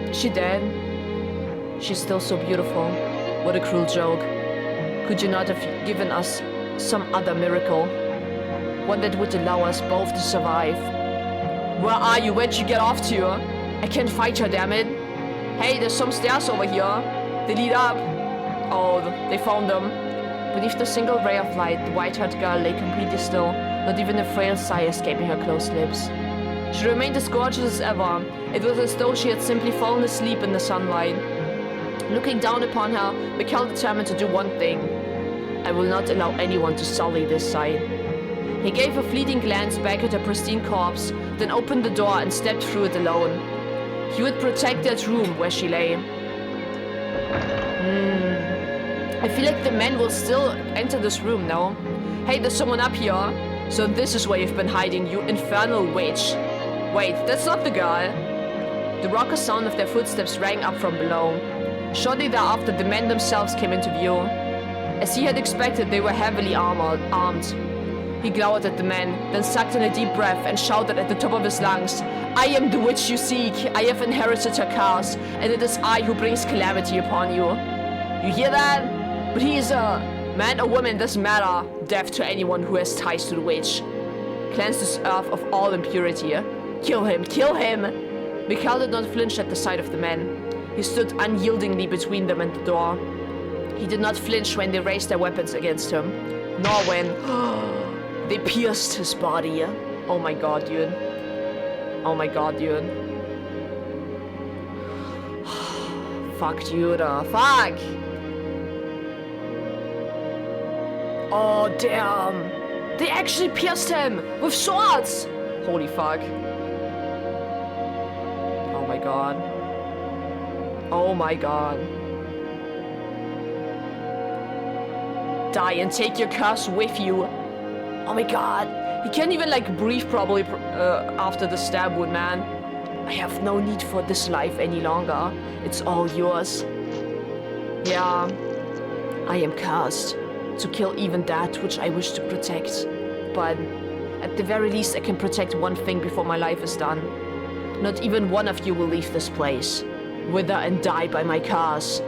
Is she dead? She's still so beautiful. What a cruel joke. Could you not have given us some other miracle? One that would allow us both to survive. Where are you? Where'd you get off to? I can't fight her, damn it. Hey, there's some stairs over here. They lead up. Oh, they found them. Beneath the single ray of light, the white-haired girl lay completely still, not even a frail sigh escaping her closed lips. She remained as gorgeous as ever. It was as though she had simply fallen asleep in the sunlight. Looking down upon her, Mikhail determined to do one thing. I will not allow anyone to sully this sight. He gave a fleeting glance back at her pristine corpse, then opened the door and stepped through it alone. He would protect that room where she lay. I feel like the men will still enter this room now. Hey, there's someone up here. So this is where you've been hiding, you infernal witch. Wait, that's not the girl. The raucous sound of their footsteps rang up from below. Shortly thereafter, the men themselves came into view. As he had expected, they were heavily armed. He glowered at the men, then sucked in a deep breath and shouted at the top of his lungs, I am the witch you seek. I have inherited her curse, and it is I who brings calamity upon you. You hear that? But he is a man or woman, doesn't matter. Deaf to anyone who has ties to the witch. Cleanse this earth of all impurity. Kill him, kill him! Mikhail did not flinch at the sight of the men. He stood unyieldingly between them and the door. He did not flinch when they raised their weapons against him, nor when they pierced his body. Oh my god, dude. Oh my god, dude. Fuck, dude. Fuck! Oh, damn. They actually pierced him with swords! Holy fuck. Oh my god. Oh my god. Die and take your curse with you. Oh my god. He can't even like breathe probably after the stab wound, man. I have no need for this life any longer. It's all yours. Yeah. I am cursed to kill even that which I wish to protect. But at the very least I can protect one thing before my life is done. Not even one of you will leave this place. Wither and die by my curse.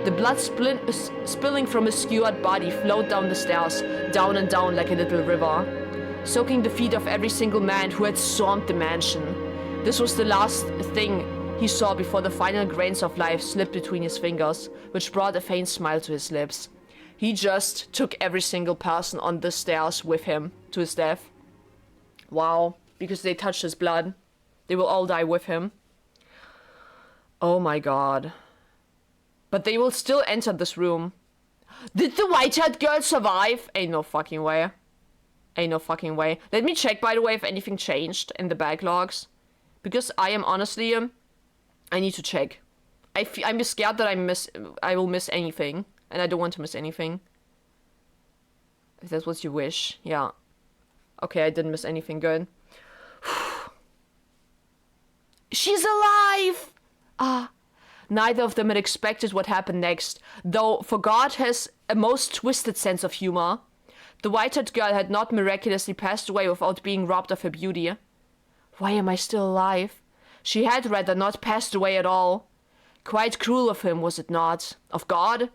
The blood spilling from his skewered body flowed down the stairs, down and down like a little river, soaking the feet of every single man who had stormed the mansion. This was the last thing he saw before the final grains of life slipped between his fingers, which brought a faint smile to his lips. He just took every single person on the stairs with him to his death. Wow, because they touched his blood. They will all die with him. Oh my god. But they will still enter this room. Did the white-haired girl survive? Ain't no fucking way. Ain't no fucking way. Let me check, by the way, if anything changed in the backlogs. Because I am honestly... I need to check. I'm scared that I will miss anything. And I don't want to miss anything. If that's what you wish. Yeah. Okay, I didn't miss anything. Good. She's alive! Ah. Neither of them had expected what happened next, though for God has a most twisted sense of humor. The white-haired girl had not miraculously passed away without being robbed of her beauty. Why am I still alive? She had rather not passed away at all. Quite cruel of him, was it not? Of God?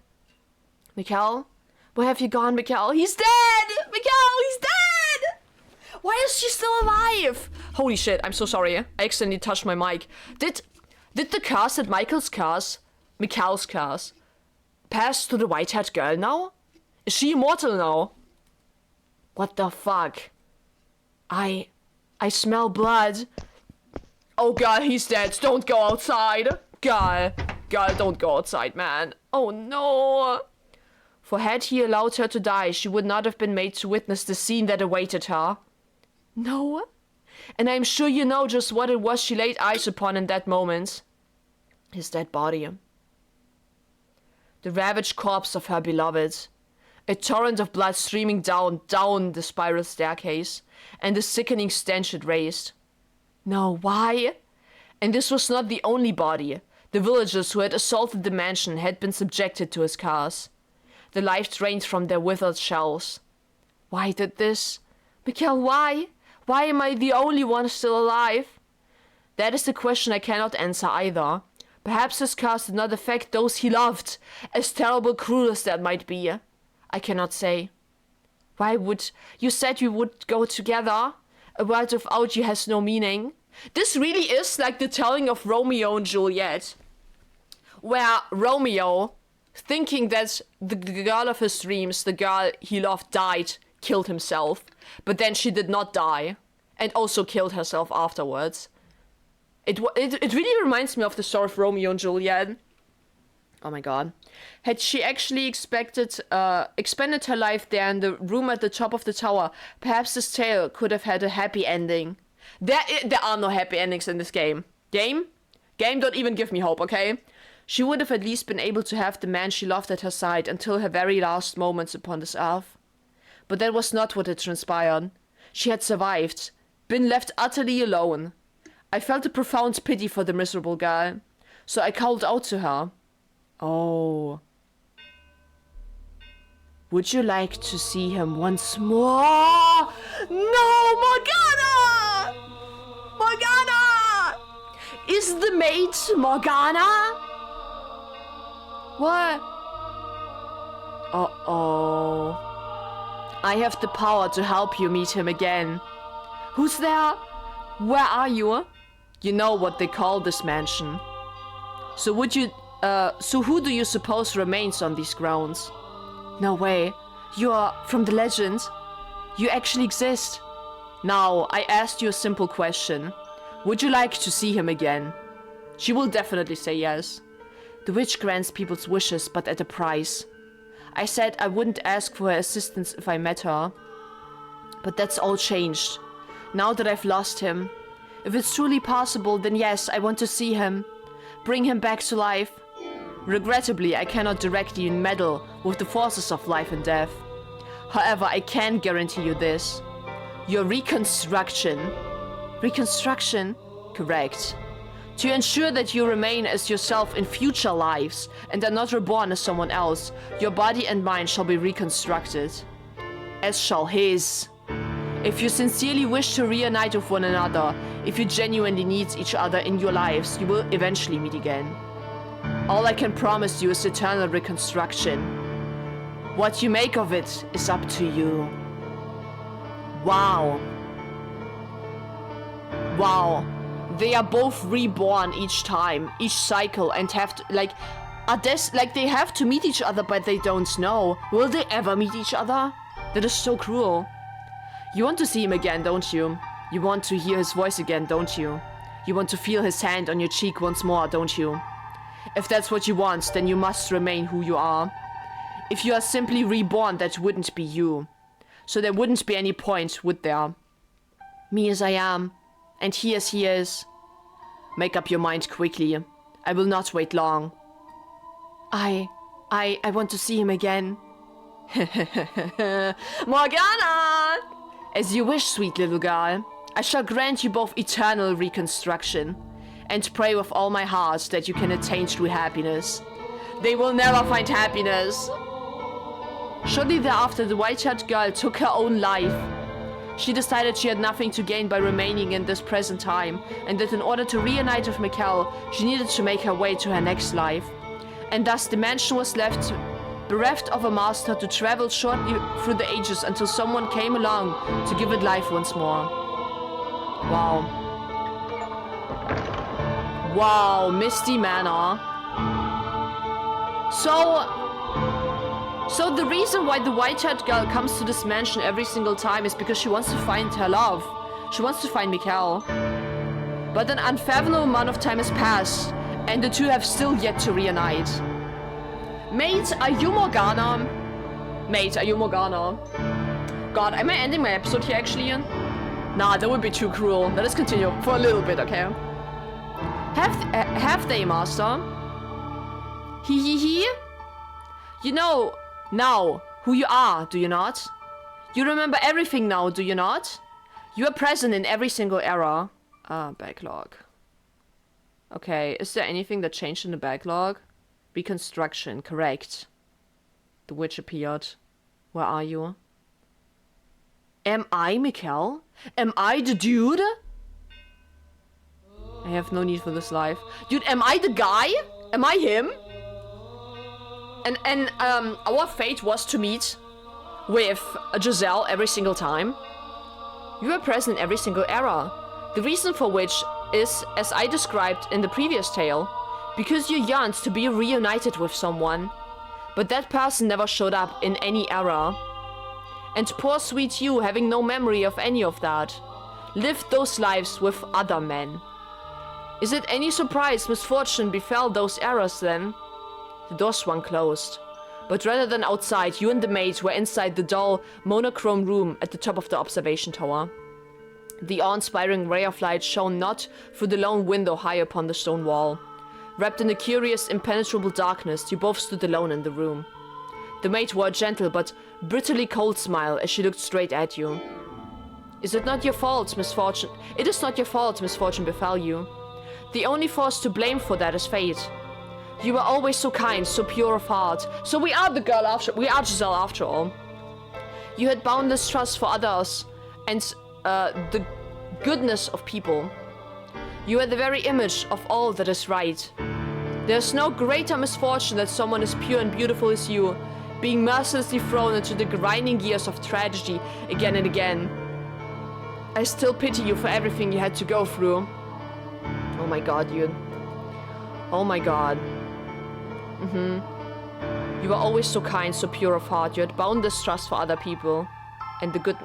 Mikhail? Where have you gone, Mikhail? He's dead! Mikhail, he's dead! Why is she still alive? Holy shit, I'm so sorry. I accidentally touched my mic. Did the curse that Mikhail's curse, pass to the white-haired girl now? Is she immortal now? What the fuck? I smell blood. Oh god, he's dead. Don't go outside. God, don't go outside, man. Oh no. For had he allowed her to die, she would not have been made to witness the scene that awaited her. No? And I'm sure you know just what it was she laid eyes upon in that moment. His dead body. The ravaged corpse of her beloved. A torrent of blood streaming down the spiral staircase, and the sickening stench it raised. No, why? And this was not the only body. The villagers who had assaulted the mansion had been subjected to his curse. The life drained from their withered shells. Why did this? Mikhail, why? Why am I the only one still alive? That is the question I cannot answer either. Perhaps his curse did not affect those he loved, as terrible cruel as that might be. I cannot say. Why would... You said we would go together? A world without you has no meaning. This really is like the telling of Romeo and Juliet, where Romeo thinking that the girl of his dreams, the girl he loved, died, killed himself, but then she did not die, and also killed herself afterwards. It really reminds me of the story of Romeo and Juliet. Oh my god. Had she actually expended her life there in the room at the top of the tower, perhaps this tale could have had a happy ending. There are no happy endings in this game. Game, don't even give me hope, okay? She would have at least been able to have the man she loved at her side until her very last moments upon this earth. But that was not what had transpired. She had survived, been left utterly alone. I felt a profound pity for the miserable girl, so I called out to her. Oh. Would you like to see him once more? No, Morgana! Morgana! Is the maid Morgana? What? Uh-oh. I have the power to help you meet him again. Who's there? Where are you? You know what they call this mansion. So who do you suppose remains on these grounds? No way. You are from the legend. You actually exist. Now, I asked you a simple question. Would you like to see him again? She will definitely say yes. The witch grants people's wishes, but at a price. I said I wouldn't ask for her assistance if I met her. But that's all changed. Now that I've lost him. If it's truly possible, then yes, I want to see him. Bring him back to life. Regrettably, I cannot directly meddle with the forces of life and death. However, I can guarantee you this. Your reconstruction. Reconstruction? Correct. To ensure that you remain as yourself in future lives and are not reborn as someone else, your body and mind shall be reconstructed. As shall his. If you sincerely wish to reunite with one another, if you genuinely need each other in your lives, you will eventually meet again. All I can promise you is eternal reconstruction. What you make of it is up to you. Wow. Wow. They are both reborn each time, each cycle, and have to, they have to meet each other, but they don't know. Will they ever meet each other? That is so cruel. You want to see him again, don't you? You want to hear his voice again, don't you? You want to feel his hand on your cheek once more, don't you? If that's what you want, then you must remain who you are. If you are simply reborn, that wouldn't be you. So there wouldn't be any point, would there? Me as I am, and he as he is. Make up your mind quickly. I will not wait long. I want to see him again. Morgana! As you wish, sweet little girl. I shall grant you both eternal reconstruction, and pray with all my heart that you can attain true happiness. They will never find happiness. Shortly thereafter, the white-haired girl took her own life. She decided she had nothing to gain by remaining in this present time, and that in order to reunite with Mikkel, she needed to make her way to her next life. And thus the mansion was left bereft of a master to travel shortly through the ages until someone came along to give it life once more. Wow. Wow, Misty Manor. So the reason why the white-haired girl comes to this mansion every single time is because she wants to find her love. She wants to find Mikkel. But an unfathomable amount of time has passed, and the two have still yet to reunite. Mate, are you Morgana? Mate, are you Morgana? God, am I ending my episode here actually? Nah, that would be too cruel. Let us continue for a little bit, okay? Have they, master? He? You know now who you are, do you not? You remember everything now, do you not? You are present in every single era. Backlog. Okay, is there anything that changed in the backlog? Reconstruction, correct. The witch appeared. Where are you? Am I Mikkel? Am I the dude? I have no need for this life. Dude, am I the guy? Am I him? And our fate was to meet with Giselle every single time. You are present in every single era. The reason for which is, as I described in the previous tale, because you yearned to be reunited with someone. But that person never showed up in any era. And poor sweet you, having no memory of any of that, lived those lives with other men. Is it any surprise misfortune befell those eras then? The door swung closed. But rather than outside, you and the maid were inside the dull, monochrome room at the top of the observation tower. The awe-inspiring ray of light shone not through the lone window high upon the stone wall. Wrapped in a curious, impenetrable darkness, you both stood alone in the room. The maid wore a gentle but bitterly cold smile as she looked straight at you. Is it not your fault, misfortune? It is not your fault misfortune befell you. The only force to blame for that is fate. You were always so kind, so pure of heart. So we are Giselle after all. You had boundless trust for others and the goodness of people. You are the very image of all that is right. There's no greater misfortune that someone as pure and beautiful as you, being mercilessly thrown into the grinding gears of tragedy again and again. I still pity you for everything you had to go through. Oh my god, dude. Oh my god. You were always so kind, so pure of heart. You had boundless trust for other people. And the good...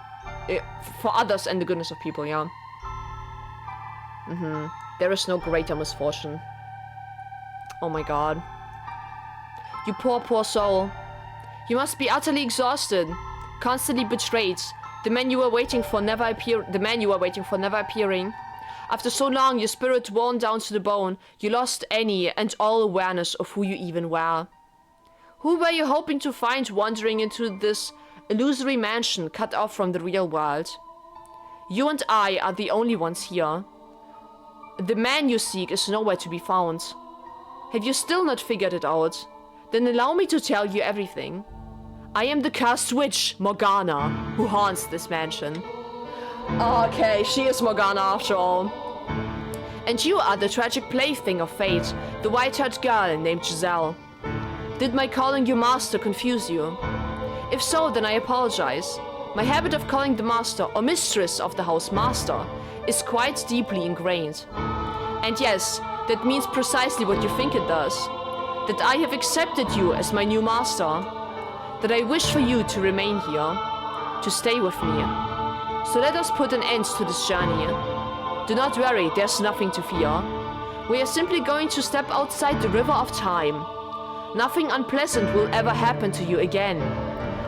for others and the goodness of people, yeah. There is no greater misfortune. Oh my god. You poor, poor soul. You must be utterly exhausted. Constantly betrayed. The man you were waiting for never appearing. After so long, your spirit worn down to the bone, you lost any and all awareness of who you even were. Who were you hoping to find wandering into this illusory mansion cut off from the real world? You and I are the only ones here. The man you seek is nowhere to be found. Have you still not figured it out? Then allow me to tell you everything. I am the cursed witch, Morgana, who haunts this mansion. Okay, she is Morgana after all. And you are the tragic plaything of fate, the white-haired girl named Giselle. Did my calling you master confuse you? If so, then I apologize. My habit of calling the master or mistress of the house master is quite deeply ingrained. And yes, that means precisely what you think it does. That I have accepted you as my new master. That I wish for you to remain here, to stay with me. So let us put an end to this journey. Do not worry, there's nothing to fear. We are simply going to step outside the river of time. Nothing unpleasant will ever happen to you again.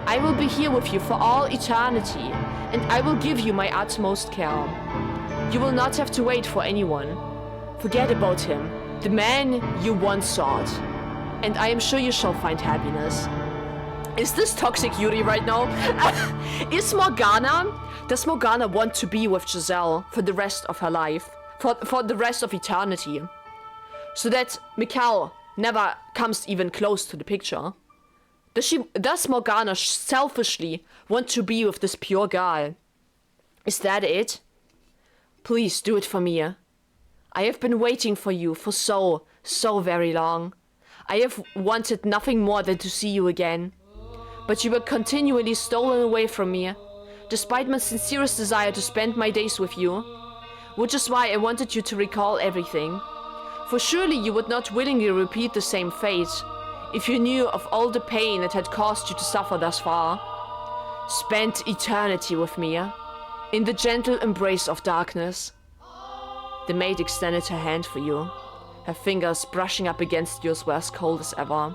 I will be here with you for all eternity, and I will give you my utmost care. You will not have to wait for anyone. Forget about him, the man you once sought. And I am sure you shall find happiness. Is this toxic Yuri right now? Does Morgana want to be with Giselle for the rest of her life? For the rest of eternity? So that Mikhail never comes even close to the picture? Does Morgana selfishly want to be with this pure girl? Is that it? Please do it for me. I have been waiting for you for so very long. I have wanted nothing more than to see you again. But you were continually stolen away from me, despite my sincerest desire to spend my days with you. Which is why I wanted you to recall everything. For surely you would not willingly repeat the same fate, if you knew of all the pain it had caused you to suffer thus far. Spend eternity with me, in the gentle embrace of darkness. The maid extended her hand for you. Her fingers brushing up against yours were as cold as ever.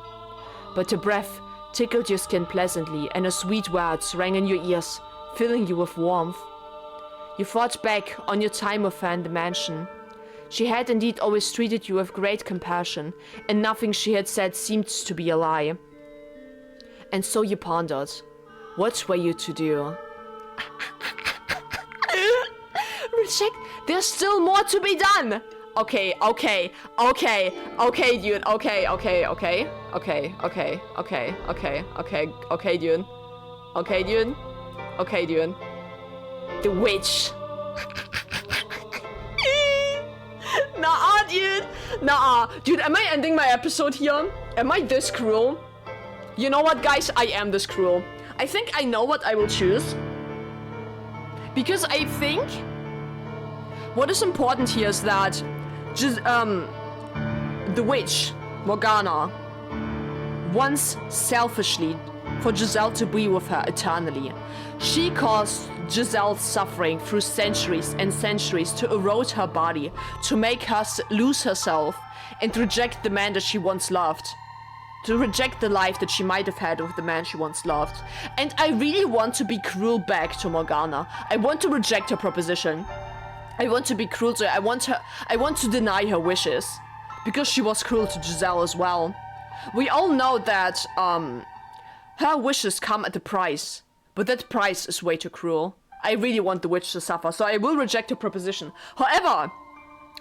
But her breath tickled your skin pleasantly, and her sweet words rang in your ears, filling you with warmth. You thought back on your time with her in the mansion. She had indeed always treated you with great compassion, and nothing she had said seemed to be a lie. And so you pondered. What were you to do? Reject. There's still more to be done! Okay, dude. Okay, dude. Okay, dude. The witch. Nah, dude. Nah, dude, am I ending my episode here? Am I this cruel? You know what, guys? I am this cruel. I think I know what I will choose. Because I think what is important here is that the witch, Morgana, wants selfishly for Giselle to be with her eternally. She caused Giselle's suffering through centuries and centuries to erode her body, to make her lose herself, and reject the man that she once loved. To reject the life that she might have had with the man she once loved. And I really want to be cruel back to Morgana. I want to reject her proposition. I want to be cruel to her. I want to deny her wishes. Because she was cruel to Giselle as well. We all know that her wishes come at a price. But that price is way too cruel. I really want the witch to suffer, so I will reject her proposition. However,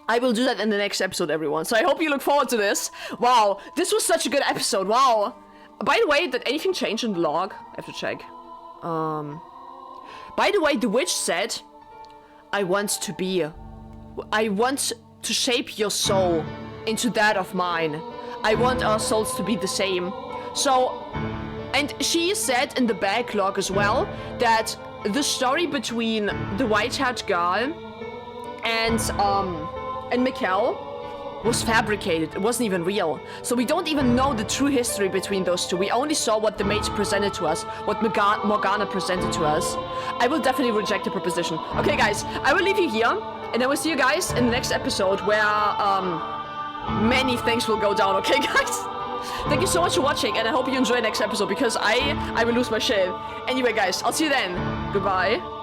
I will do that in the next episode, everyone. So I hope you look forward to this. Wow, this was such a good episode. Wow. By the way, did anything change in the log? I have to check. By the way, the witch said, I want to shape your soul into that of mine. I want our souls to be the same. So, and she said in the backlog as well that the story between the white-haired girl and Mikkel was fabricated. It wasn't even real. So we don't even know the true history between those two. We only saw what the mates presented to us, what Morgana presented to us. I will definitely reject the proposition. Okay, guys, I will leave you here, and I will see you guys in the next episode where many things will go down. Okay, guys? Thank you so much for watching, and I hope you enjoy the next episode because I will lose my shit. Anyway, guys, I'll see you then. Goodbye.